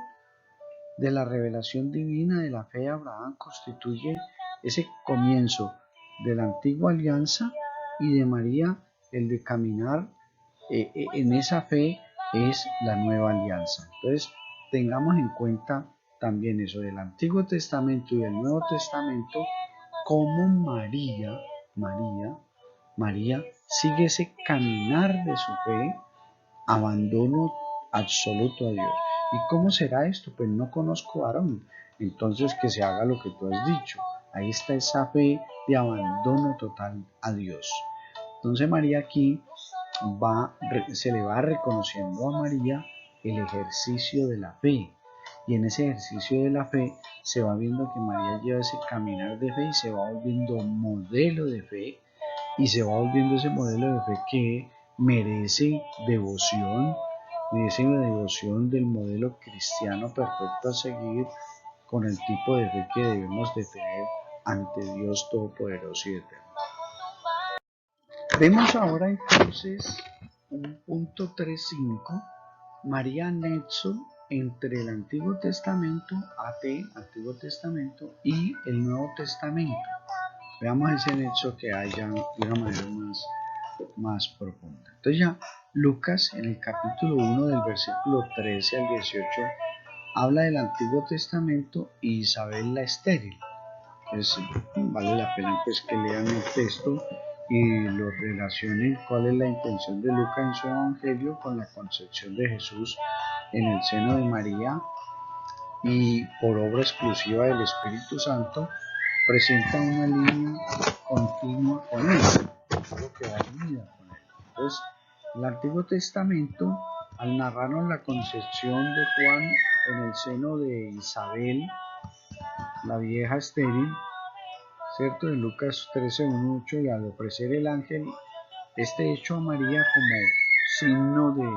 de la revelación divina de la fe de Abraham, constituye ese comienzo de la antigua alianza, y de María el de caminar en esa fe es la nueva alianza. Entonces tengamos en cuenta también eso del Antiguo Testamento y del Nuevo Testamento, como María sigue ese caminar de su fe, abandono absoluto a Dios. ¿Y cómo será esto? Pues no conozco varón. Entonces que se haga lo que tú has dicho. Ahí está esa fe de abandono total a Dios. Entonces María aquí se le va reconociendo a María el ejercicio de la fe. Y en ese ejercicio de la fe se va viendo que María lleva ese caminar de fe y se va volviendo modelo de fe, y se va volviendo ese modelo de fe que merece devoción del modelo cristiano perfecto a seguir, con el tipo de fe que debemos de tener ante Dios Todopoderoso y Eterno. Vemos ahora entonces un punto 3.5, María nexo entre el Antiguo Testamento, Antiguo Testamento, y el Nuevo Testamento. Veamos ese nexo que hay ya de una manera más profunda. Entonces ya Lucas en el capítulo 1 del versículo 13 al 18 habla del Antiguo Testamento y Isabel la estéril. Entonces vale la pena pues que lean el texto y lo relacionen cuál es la intención de Lucas en su evangelio con la concepción de Jesús en el seno de María, y por obra exclusiva del Espíritu Santo presenta una línea continua con él, solo que va unida con él. Entonces, el Antiguo Testamento, al narrarnos la concepción de Juan en el seno de Isabel, la vieja estéril, ¿cierto? En Lucas 13:1-8, y al ofrecer el ángel este hecho a María como signo de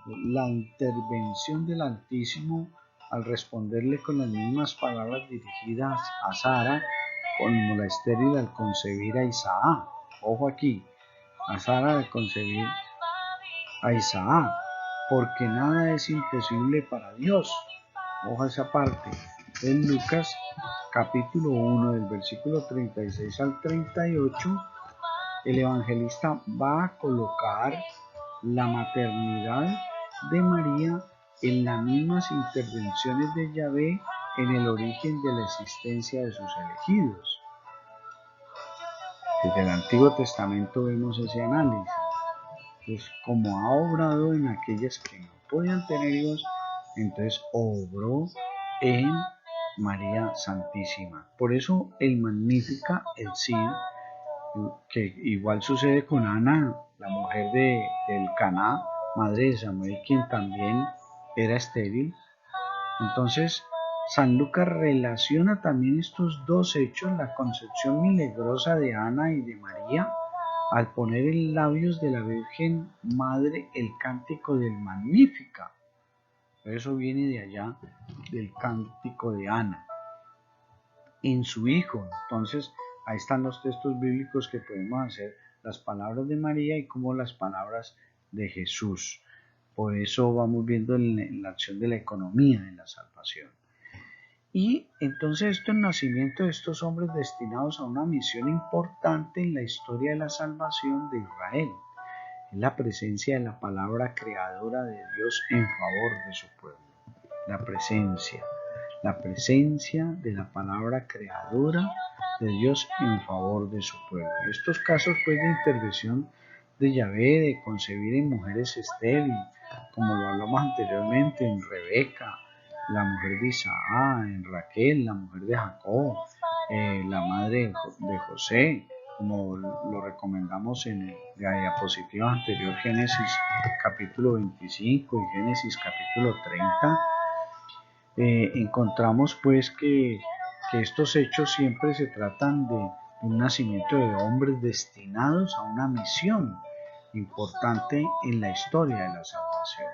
la intervención del Altísimo al responderle con las mismas palabras dirigidas a Sara, como la estéril al concebir a Isaac. Ojo aquí, a Sara al concebir a Isaac, porque nada es imposible para Dios. Ojo a esa parte. En Lucas capítulo 1 del versículo 36 al 38, el evangelista va a colocar la maternidad de María en las mismas intervenciones de Yahvé en el origen de la existencia de sus elegidos. Desde el Antiguo Testamento vemos ese análisis. Pues como ha obrado en aquellas que no podían tener hijos, entonces obró en María Santísima. Por eso el Magnífica, el Cid, que igual sucede con Ana, la mujer del Caná, madre de Samuel, quien también era estéril. Entonces, San Lucas relaciona también estos dos hechos, la concepción milagrosa de Ana y de María, al poner en labios de la Virgen Madre el cántico del Magnífica. Eso viene de allá, del cántico de Ana, en su hijo. Entonces, ahí están los textos bíblicos que podemos hacer, las palabras de María y como las palabras de Jesús. Por eso vamos viendo en la acción de la economía de la salvación. Y entonces el nacimiento de estos hombres destinados a una misión importante en la historia de la salvación de Israel. Es la presencia de la palabra creadora de Dios en favor de su pueblo. La presencia de la palabra creadora de Dios en favor de su pueblo. Estos casos pues de intervención de Yahvé, de concebir en mujeres estériles, como lo hablamos anteriormente en Rebeca, la mujer de Isaac, en Raquel, la mujer de Jacob, la madre de José, como lo recomendamos en la diapositiva anterior, Génesis capítulo 25 y Génesis capítulo 30, encontramos pues que estos hechos siempre se tratan de un nacimiento de hombres destinados a una misión importante en la historia de la salvación,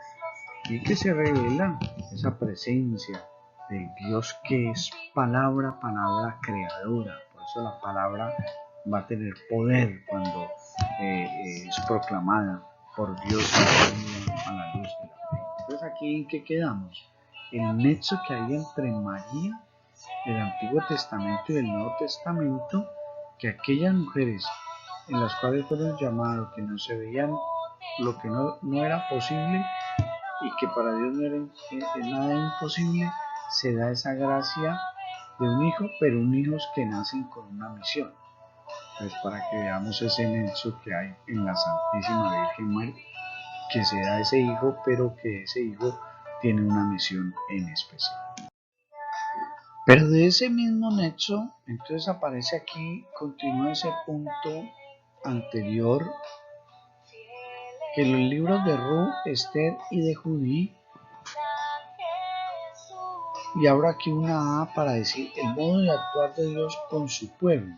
y que se revela esa presencia de Dios que es palabra creadora. Por eso la palabra va a tener poder cuando es proclamada por Dios a la luz de la fe. Entonces aquí ¿en qué quedamos? El nexo que hay entre María del Antiguo Testamento y del Nuevo Testamento, que aquellas mujeres en las cuales fueron llamados, que no se veían lo que no era posible y que para Dios no era nada imposible, se da esa gracia de un hijo, pero un hijos que nacen con una misión. Entonces, para que veamos ese nexo que hay en la Santísima Virgen María, que se da ese hijo, pero que ese hijo tiene una misión en especial. Pero de ese mismo nexo, entonces aparece aquí, continúa ese punto anterior, que los libros de Ruth, Esther y de Judí, y ahora aquí una A para decir el modo de actuar de Dios con su pueblo,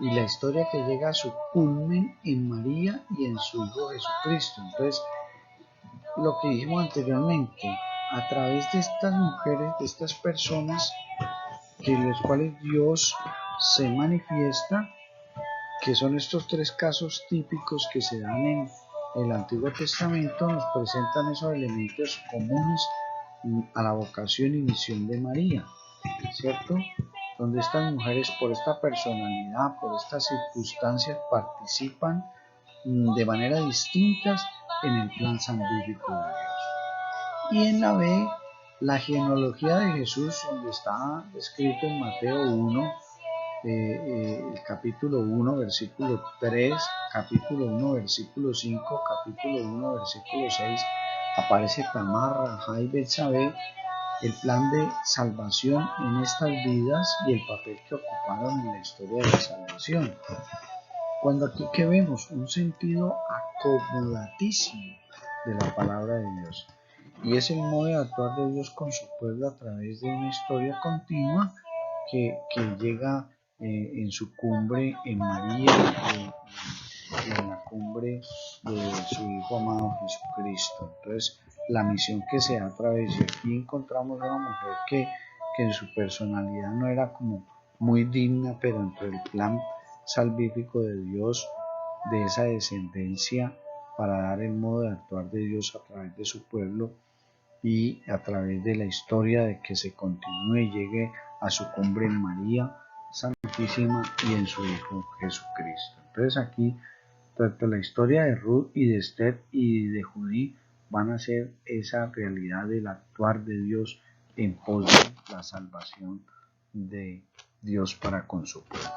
y la historia que llega a su culmen en María y en su Hijo Jesucristo. Entonces, lo que dijimos anteriormente, a través de estas mujeres, de estas personas, que los cuales Dios se manifiesta, que son estos tres casos típicos que se dan en el Antiguo Testamento, nos presentan esos elementos comunes a la vocación y misión de María, ¿cierto? Donde estas mujeres, por esta personalidad, por estas circunstancias, participan de manera distintas en el plan salvífico de Dios. Y en la B, la genealogía de Jesús, donde está escrito en Mateo 1, el capítulo 1, versículo 3, capítulo 1, versículo 5, capítulo 1, versículo 6, aparece Tamar, Rahab y Betsabé, el plan de salvación en estas vidas y el papel que ocuparon en la historia de la salvación. Cuando aquí que vemos un sentido acomodatísimo de la palabra de Dios, y es el modo de actuar de Dios con su pueblo a través de una historia continua que llega en su cumbre en María y en la cumbre de su Hijo amado Jesucristo. Entonces, la misión que se da a través de aquí encontramos una mujer que en su personalidad no era como muy digna, pero dentro del plan salvífico de Dios, de esa descendencia, para dar el modo de actuar de Dios a través de su pueblo y a través de la historia de que se continúe y llegue a su cumbre en María Santísima y en su Hijo Jesucristo. Entonces aquí, tanto la historia de Ruth y de Esther y de Judí van a ser esa realidad del actuar de Dios en pos de la salvación de Dios para con su pueblo.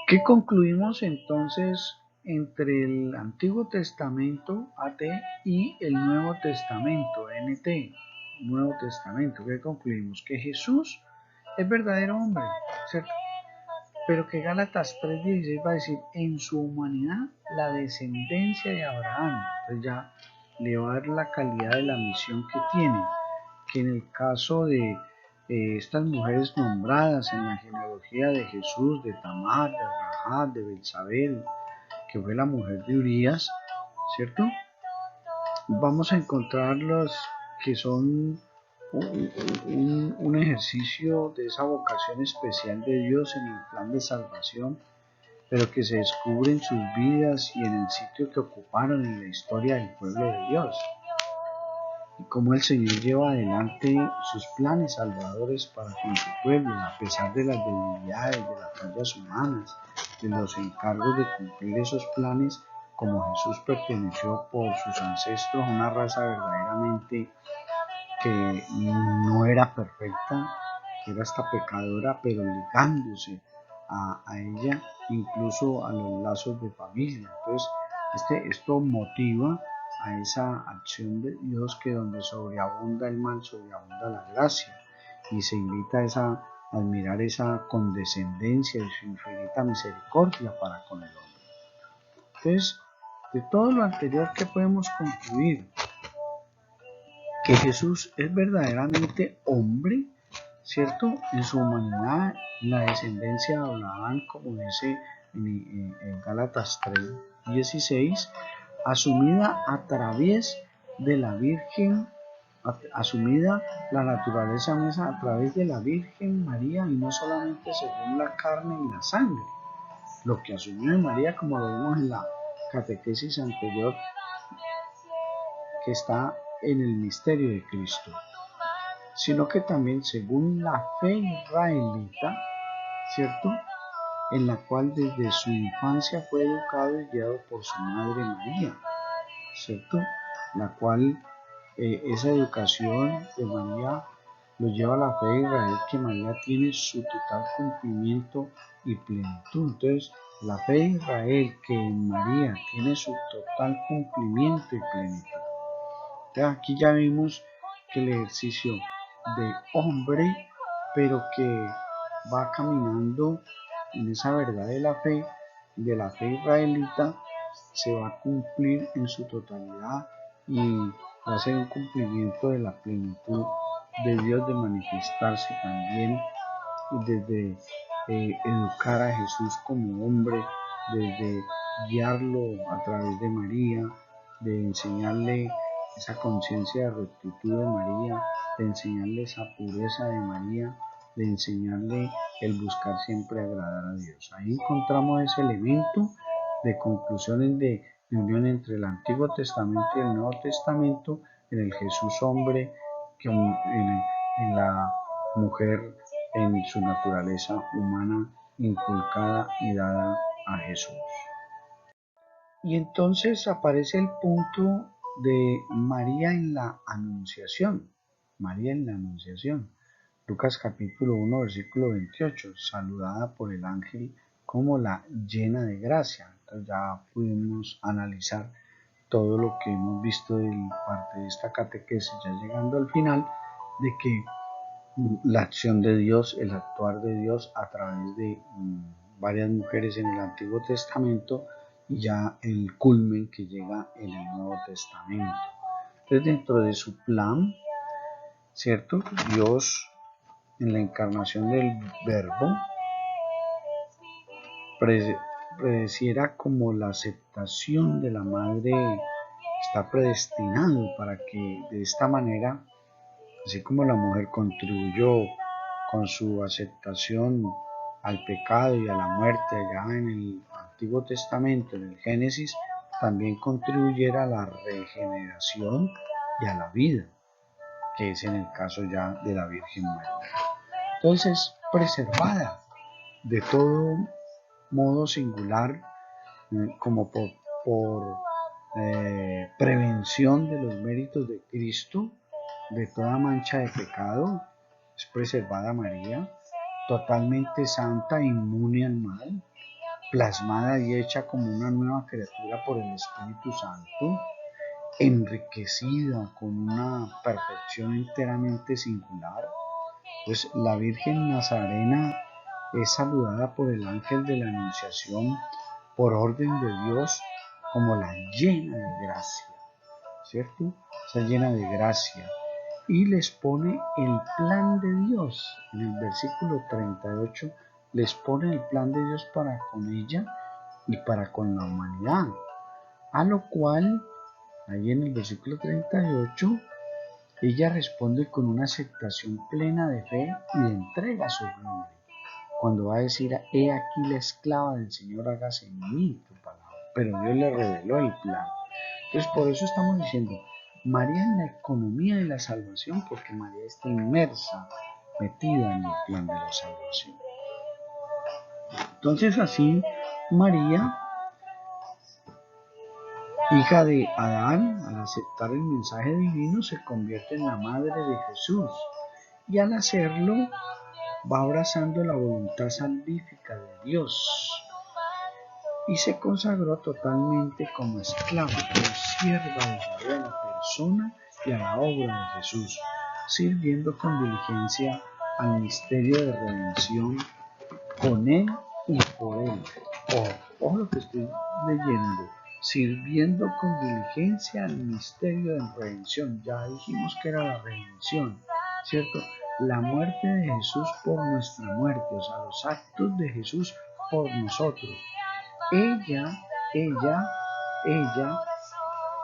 ¿Qué concluimos entonces entre el Antiguo Testamento, AT, y el Nuevo Testamento, NT? Nuevo Testamento, ¿qué concluimos? Que Jesús es verdadero hombre, ¿cierto? Pero que Gálatas 3:16 va a decir, en su humanidad, la descendencia de Abraham. Entonces ya le va a dar la calidad de la misión que tiene, que en el caso de estas mujeres nombradas en la genealogía de Jesús, de Tamar, de Rahab, de Betsabé, que fue la mujer de Urías, ¿cierto? Vamos a encontrar los que son un ejercicio de esa vocación especial de Dios en el plan de salvación, pero que se descubre en sus vidas y en el sitio que ocuparon en la historia del pueblo de Dios. Y cómo el Señor lleva adelante sus planes salvadores para con su pueblo, a pesar de las debilidades, de las fallas humanas, de los encargos de cumplir esos planes, como Jesús perteneció por sus ancestros a una raza verdaderamente que no era perfecta, que era hasta pecadora, pero ligándose a ella, incluso a los lazos de familia. Entonces, esto motiva a esa acción de Dios, que donde sobreabunda el mal, sobreabunda la gracia, y se invita a admirar esa condescendencia y su infinita misericordia para con el hombre. Entonces, de todo lo anterior, ¿qué podemos concluir? Que Jesús es verdaderamente hombre, ¿cierto? En su humanidad, la descendencia de Abraham, como dice en Gálatas 3:16, asumida a través de la Virgen, asumida la naturaleza misma a través de la Virgen María, y no solamente según la carne y la sangre, lo que asumió en María, como lo vimos en la catequesis anterior, que está en el misterio de Cristo, sino que también según la fe israelita, ¿cierto? En la cual desde su infancia fue educado y guiado por su madre María, ¿cierto? La cual esa educación de María lo lleva a la fe de Israel, que María tiene su total cumplimiento y plenitud. Entonces, la fe de Israel, que en María tiene su total cumplimiento y plenitud. Entonces, aquí ya vimos que el ejercicio de hombre, pero que va caminando en esa verdad de la fe israelita, se va a cumplir en su totalidad, y va a ser un cumplimiento de la plenitud de Dios, de manifestarse también desde educar a Jesús como hombre, desde guiarlo a través de María, de enseñarle esa conciencia de rectitud de María, de enseñarle esa pureza de María, de enseñarle el buscar siempre agradar a Dios. Ahí encontramos ese elemento de conclusiones de unión entre el Antiguo Testamento y el Nuevo Testamento, en el Jesús hombre, en la mujer, en su naturaleza humana inculcada y dada a Jesús. Y entonces aparece el punto de María en la Anunciación. María en la Anunciación. Lucas capítulo 1, versículo 28, saludada por el ángel como la llena de gracia. Entonces ya pudimos analizar todo lo que hemos visto de parte de esta catequesis, ya llegando al final, de que la acción de Dios, el actuar de Dios a través de varias mujeres en el Antiguo Testamento y ya el culmen que llega en el Nuevo Testamento. Entonces, dentro de su plan, ¿cierto? Dios, en la encarnación del Verbo, predeciera como la aceptación de la madre está predestinado para que de esta manera, así como la mujer contribuyó con su aceptación al pecado y a la muerte allá en el Antiguo Testamento, en el Génesis, también contribuyera a la regeneración y a la vida, que es en el caso ya de la Virgen María. Entonces, preservada de todo modo singular, como por prevención de los méritos de Cristo, de toda mancha de pecado, es preservada María, totalmente santa, inmune al mal, plasmada y hecha como una nueva criatura por el Espíritu Santo, enriquecida con una perfección enteramente singular. Pues la Virgen Nazarena es saludada por el ángel de la Anunciación por orden de Dios como la llena de gracia, ¿cierto? Esa llena de gracia. Y les pone el plan de Dios. En el versículo 38 les pone el plan de Dios para con ella y para con la humanidad. A lo cual, ahí en el versículo 38, ella responde con una aceptación plena de fe y de entrega a su nombre. Cuando va a decir, he aquí la esclava del Señor, hágase en mí tu palabra. Pero Dios le reveló el plan. Entonces, por eso estamos diciendo, María en la economía de la salvación, porque María está inmersa, metida en el plan de la salvación. Entonces, así, María, hija de Adán, al aceptar el mensaje divino, se convierte en la madre de Jesús. Y al hacerlo, va abrazando la voluntad salvífica de Dios y se consagró totalmente como esclava, como sierva de Yahvé a la persona y a la obra de Jesús, sirviendo con diligencia al misterio de redención con él y por él. Ojo lo que estoy leyendo, sirviendo con diligencia al misterio de redención. Ya dijimos que era la redención, ¿cierto? La muerte de Jesús por nuestra muerte, o sea, los actos de Jesús por nosotros. Ella,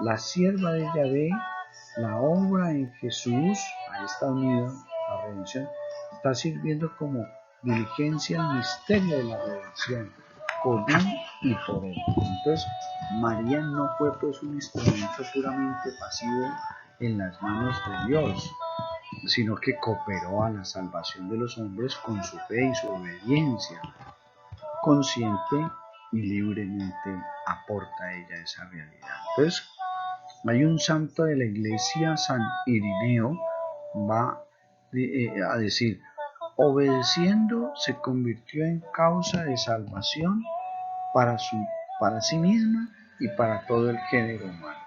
la sierva de Yahvé, la obra en Jesús, ahí está unida la redención, está sirviendo como diligencia al misterio de la redención, con él y por él. Entonces, María no fue pues un instrumento puramente pasivo en las manos de Dios, sino que cooperó a la salvación de los hombres con su fe y su obediencia. Consciente y libremente aporta ella esa realidad. Entonces, hay un santo de la iglesia, San Irineo, va a decir, obedeciendo se convirtió en causa de salvación para sí misma y para todo el género humano.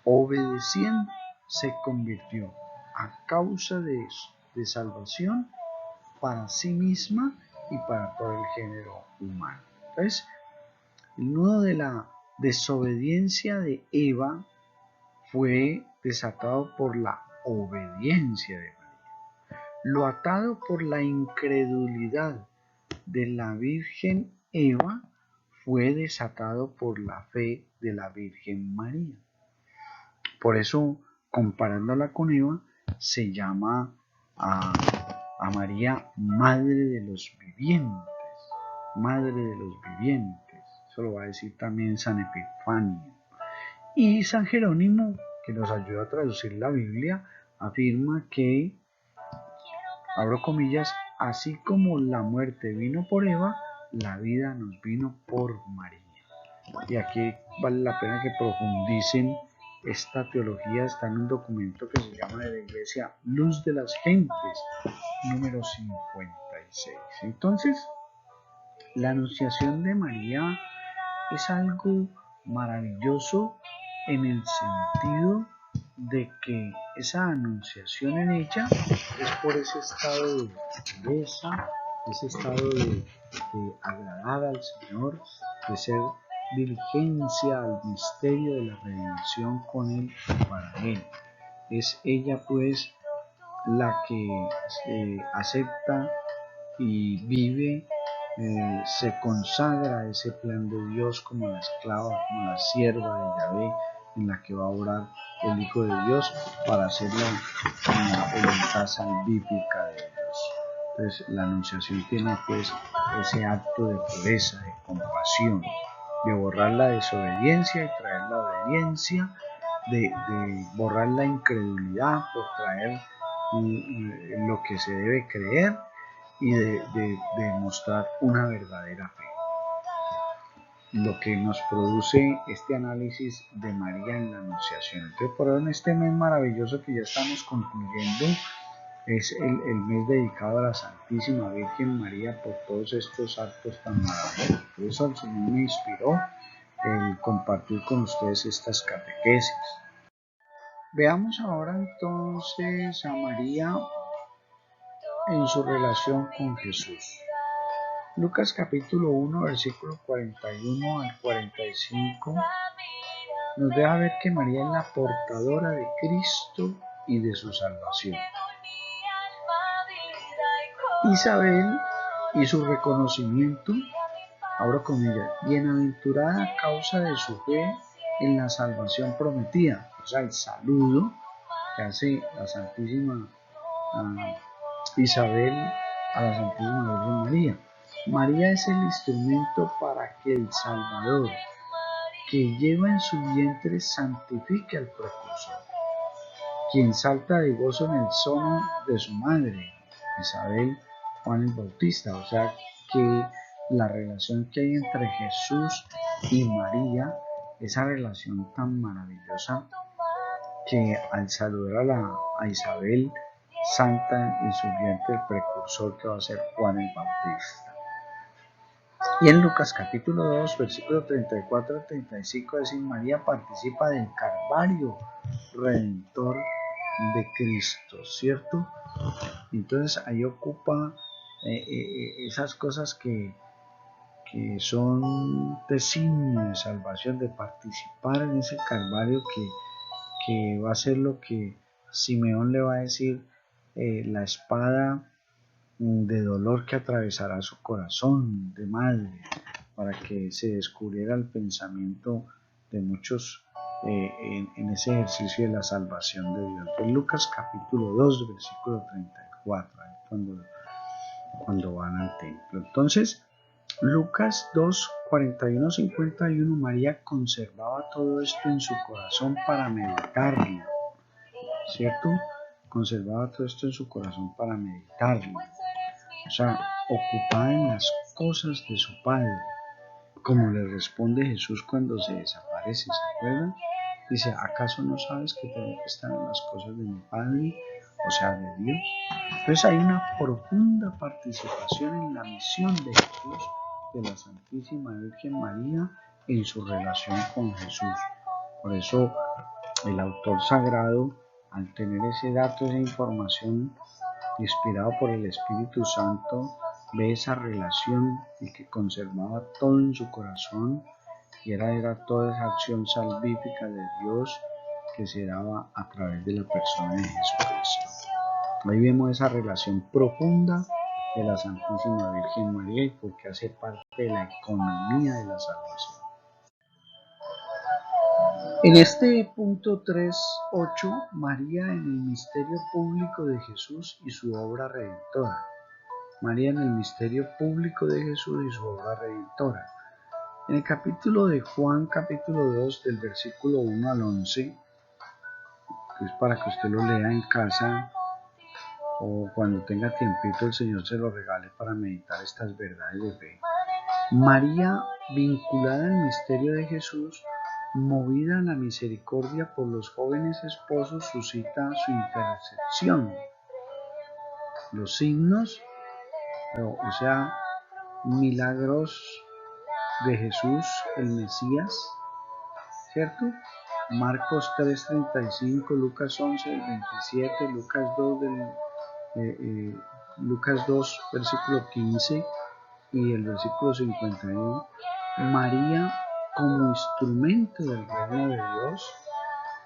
Obedeciendo se convirtió a causa de salvación para sí misma y para todo el género humano. Entonces, el nudo de la desobediencia de Eva fue desatado por la obediencia de María. Lo atado por la incredulidad de la Virgen Eva fue desatado por la fe de la Virgen María. Por eso, comparándola con Eva, se llama a a María Madre de los Vivientes, Madre de los Vivientes. Eso lo va a decir también San Epifanio. Y San Jerónimo, que nos ayuda a traducir la Biblia, afirma que, abro comillas, así como la muerte vino por Eva, la vida nos vino por María. Y aquí vale la pena que profundicen. Esta teología está en un documento que se llama de la Iglesia Luz de las Gentes, número 56. Entonces, la anunciación de María es algo maravilloso en el sentido de que esa anunciación en ella es por ese estado de pureza, ese estado de agradar al Señor, de ser diligencia al misterio de la redención con Él y para Él. Es ella pues la que acepta y vive, se consagra a ese plan de Dios como la esclava, como la sierva de Yahvé, en la que va a orar el Hijo de Dios para hacer la voluntad salvífica de Dios. Entonces la anunciación tiene pues ese acto de pureza, de compasión, de borrar la desobediencia y traer la obediencia, de borrar la incredulidad por traer lo que se debe creer y de mostrar una verdadera fe. Lo que nos produce este análisis de María en la Anunciación. Entonces, por ahora en este mes maravilloso que ya estamos concluyendo, es el mes dedicado a la Santísima Virgen María por todos estos actos tan maravillosos. Por eso el Señor me inspiró el compartir con ustedes estas catequesis. Veamos ahora entonces a María en su relación con Jesús. Lucas capítulo 1, versículo 41 al 45 nos deja ver que María es la portadora de Cristo y de su salvación. Isabel y su reconocimiento, abro comillas, bienaventurada a causa de su fe en la salvación prometida. O sea, el saludo que hace la Santísima Isabel a la Santísima Virgen María. María es el instrumento para que el Salvador, que lleva en su vientre, santifique al precursor, quien salta de gozo en el seno de su madre, Isabel, Juan el Bautista. O sea que la relación que hay entre Jesús y María, esa relación tan maravillosa, que al saludar a Isabel, santa en su vientre el precursor que va a ser Juan el Bautista. Y en Lucas capítulo 2, versículo 34 al 35, dice: María participa del Calvario redentor de Cristo, ¿cierto? Entonces ahí ocupa esas cosas que son de signo de salvación, de participar en ese Calvario que va a ser lo que Simeón le va a decir, la espada de dolor que atravesará su corazón de madre, para que se descubriera el pensamiento de muchos en ese ejercicio de la salvación de Dios. Entonces, Lucas capítulo 2, versículo 34, cuando van al templo. Entonces, Lucas 2, 41, 51, María conservaba todo esto en su corazón para meditarlo, ¿cierto? Conservaba todo esto en su corazón para meditarlo. O sea, ocupada en las cosas de su Padre, como le responde Jesús cuando se desaparece, ¿se acuerdan? Dice: ¿acaso no sabes que tengo que estar en las cosas de mi Padre, o sea, de Dios? Entonces hay una profunda participación en la misión de Jesús, de la Santísima Virgen María, en su relación con Jesús. Por eso el autor sagrado, al tener ese dato, esa información, inspirado por el Espíritu Santo, ve esa relación y que conservaba todo en su corazón, y era toda esa acción salvífica de Dios que se daba a través de la persona de Jesucristo. Ahí vemos esa relación profunda de la Santísima Virgen María, y porque hace parte de la economía de la salvación. En este punto 3.8, María en el misterio público de Jesús y su obra redentora. María en el misterio público de Jesús y su obra redentora. En el capítulo de Juan, capítulo 2, del versículo 1 al 11, que es para que usted lo lea en casa o cuando tenga tiempito el Señor se lo regale para meditar estas verdades de fe. María, vinculada al misterio de Jesús, movida a la misericordia por los jóvenes esposos, suscita su intercesión. Los signos, o sea, milagros de Jesús, el Mesías, ¿cierto? Marcos 3:35, Lucas 11:27, Lucas 2, versículo 15 y el versículo 51. María como instrumento del reino de Dios,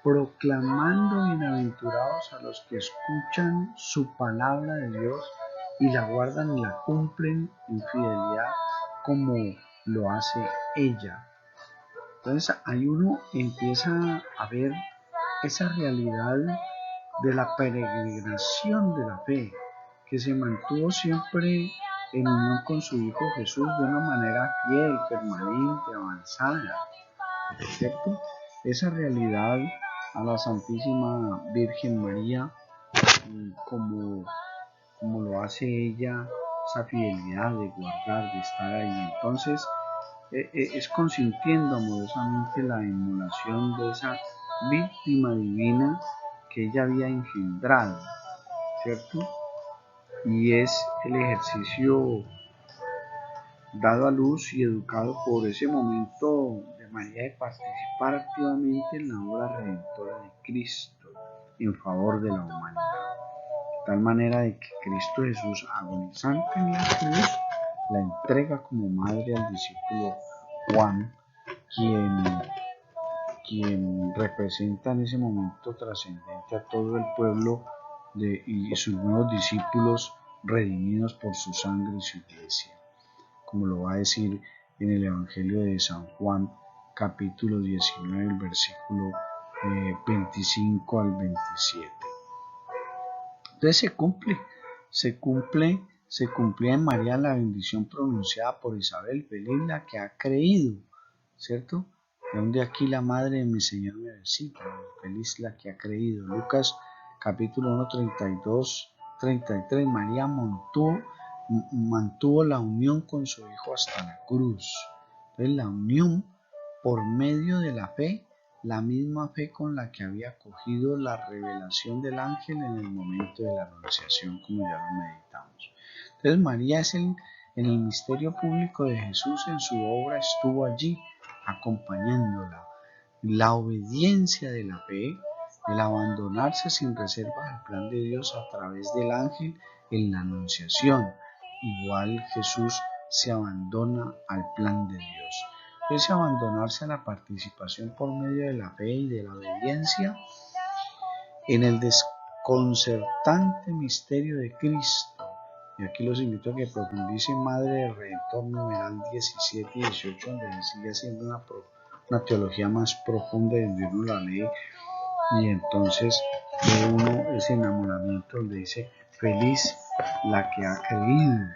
proclamando bienaventurados a los que escuchan su palabra de Dios y la guardan y la cumplen en fidelidad como lo hace ella. Entonces ahí uno empieza a ver esa realidad de la peregrinación de la fe, que se mantuvo siempre en unión con su Hijo Jesús de una manera fiel, permanente, avanzada, ¿cierto? Esa realidad a la Santísima Virgen María, como lo hace ella, esa fidelidad de guardar, de estar ahí. Entonces, es consintiendo amorosamente la inmolación de esa víctima divina que ella había engendrado, ¿cierto? Y es el ejercicio dado a luz y educado por ese momento de María de participar activamente en la obra redentora de Cristo en favor de la humanidad. De tal manera de que Cristo Jesús, agonizante en la cruz, la entrega como madre al discípulo Juan, quien representa en ese momento trascendente a todo el pueblo y sus nuevos discípulos redimidos por su sangre y su iglesia, como lo va a decir en el Evangelio de San Juan, capítulo 19, el versículo 25 al 27. Entonces se cumplía en María la bendición pronunciada por Isabel, feliz la que ha creído, ¿cierto? De donde aquí la madre de mi Señor me visita, feliz la que ha creído. Lucas capítulo 1, 32, 33, María mantuvo la unión con su Hijo hasta la cruz. Entonces la unión por medio de la fe, la misma fe con la que había acogido la revelación del ángel en el momento de la anunciación, como ya lo meditamos. Entonces María en el misterio público de Jesús, en su obra estuvo allí acompañándola. La obediencia de la fe, el abandonarse sin reservas al plan de Dios a través del ángel en la anunciación. Igual Jesús se abandona al plan de Dios. Ese abandonarse a la participación por medio de la fe y de la obediencia en el desconcertante misterio de Cristo. Y aquí los invito a que profundicen Madre del Redentor, numeral 17 y 18, donde sigue haciendo una teología más profunda, donde uno la lee y entonces ve uno ese enamoramiento donde dice feliz la que ha creído,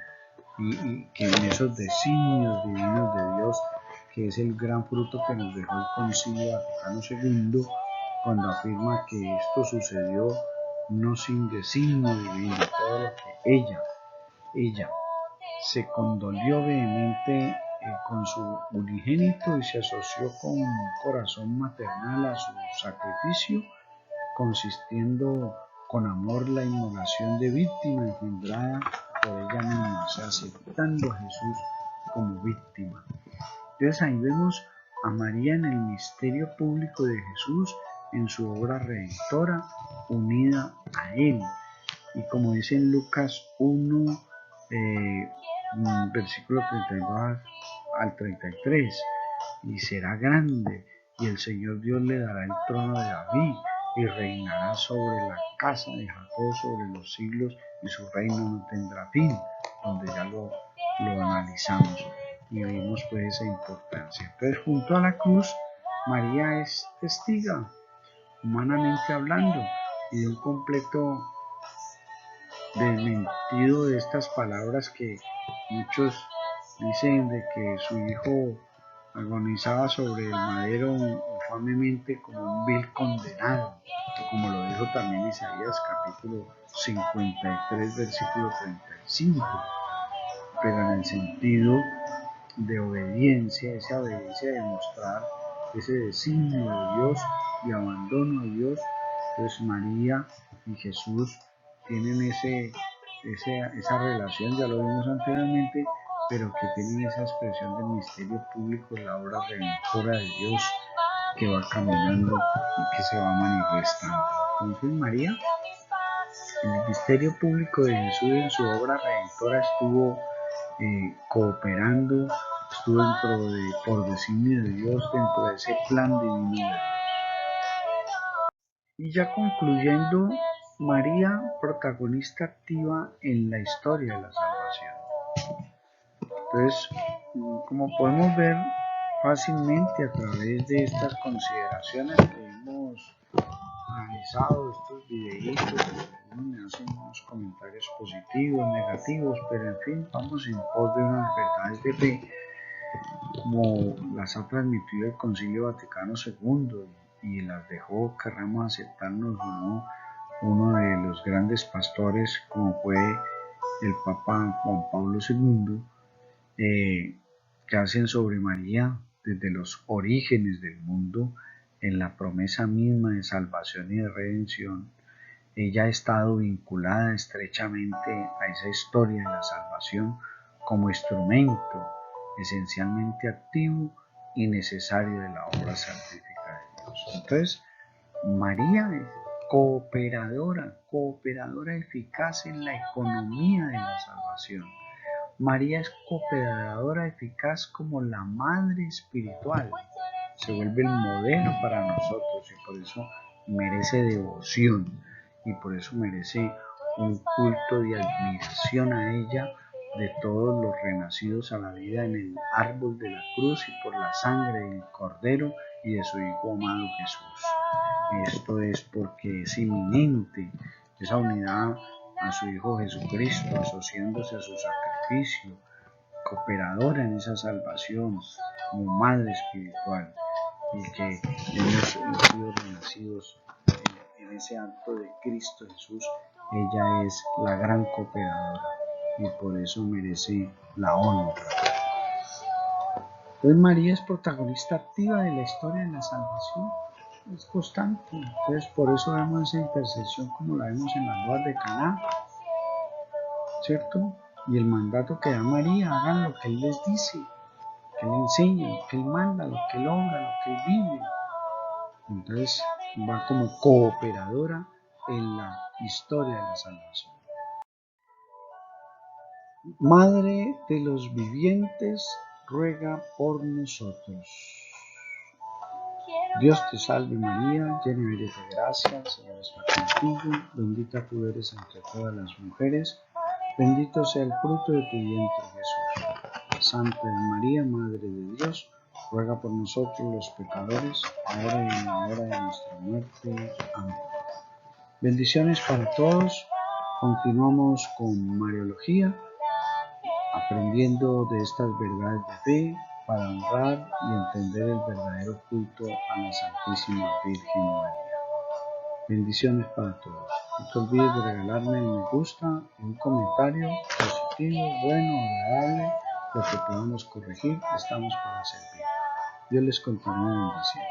y que en esos designios divinos de Dios, que es el gran fruto que nos dejó el Concilio Vaticano II, cuando afirma que esto sucedió no sin designio divino, todo lo que ella se condolió vehemente con su unigénito y se asoció con un corazón maternal a su sacrificio, consistiendo con amor la inmolación de víctima engendrada por ella misma, o sea, aceptando a Jesús como víctima. Entonces ahí vemos a María en el misterio público de Jesús, en su obra redentora, unida a Él. Y como dice en Lucas 1, versículo 32 al 33, y será grande, y el Señor Dios le dará el trono de David, y reinará sobre la casa de Jacob sobre los siglos, y su reino no tendrá fin, donde ya lo analizamos y vimos pues esa importancia. Entonces junto a la cruz María es testiga, humanamente hablando, y de un completo desmentido de estas palabras que muchos dicen de que su hijo agonizaba sobre el madero infamemente como un vil condenado, como lo dijo también Isaías capítulo 53 versículo 35, pero en el sentido de obediencia, esa obediencia de mostrar ese designio de Dios y abandono a Dios. Pues María y Jesús tienen esa relación, ya lo vimos anteriormente, pero que tienen esa expresión del misterio público, la obra redentora de Dios que va caminando y que se va manifestando. Entonces María, el misterio público de Jesús en su obra redentora estuvo cooperando, estuvo por designio de Dios, dentro de ese plan divino de Dios. Y ya concluyendo, María, protagonista activa en la historia de la salvación. Entonces, como podemos ver fácilmente a través de estas consideraciones que hemos analizado, estos videitos, me hacen unos comentarios positivos, negativos, pero en fin, vamos en pos de unas verdades de fe, como las ha transmitido el Concilio Vaticano II y las dejó, querramos aceptarnos o no, uno de los grandes pastores como fue el Papa Juan Pablo II, que hacen sobre María desde los orígenes del mundo, en la promesa misma de salvación y de redención. Ella ha estado vinculada estrechamente a esa historia de la salvación como instrumento esencialmente activo y necesario de la obra salvífica de Dios. Entonces, María es cooperadora eficaz en la economía de la salvación. María es cooperadora eficaz como la madre espiritual. Se vuelve el modelo para nosotros y por eso merece devoción y por eso merece un culto de admiración a ella de todos los renacidos a la vida en el árbol de la cruz y por la sangre del Cordero y de su Hijo amado Jesús. Esto es porque es inminente esa unidad a su Hijo Jesucristo, asociándose a su sacrificio, cooperadora en esa salvación como madre espiritual, y que hemos sido renacidos en ese acto de Cristo Jesús. Ella es la gran cooperadora y por eso merece la honra. Entonces María es protagonista activa de la historia de la salvación, es constante. Entonces por eso vemos esa intercesión como la vemos en las bodas de Caná, ¿cierto? Y el mandato que da María: hagan lo que Él les dice, que Él enseña, lo que Él manda, lo que Él obra, lo que Él vive. Entonces va como cooperadora en la historia de la salvación. Madre de los vivientes, ruega por nosotros. Dios te salve María, llena eres de gracia, el Señor está contigo, bendita tú eres entre todas las mujeres, bendito sea el fruto de tu vientre Jesús. Santa María, Madre de Dios, ruega por nosotros los pecadores, ahora y en la hora de nuestra muerte. Amén. Bendiciones para todos. Continuamos con Mariología, aprendiendo de estas verdades de fe para honrar y entender el verdadero culto a la Santísima Virgen María. Bendiciones para todos. No te olvides de regalarme un me gusta y un comentario positivo, bueno, agradable, lo que podamos corregir, estamos para servir. Dios les continúe bendiciendo.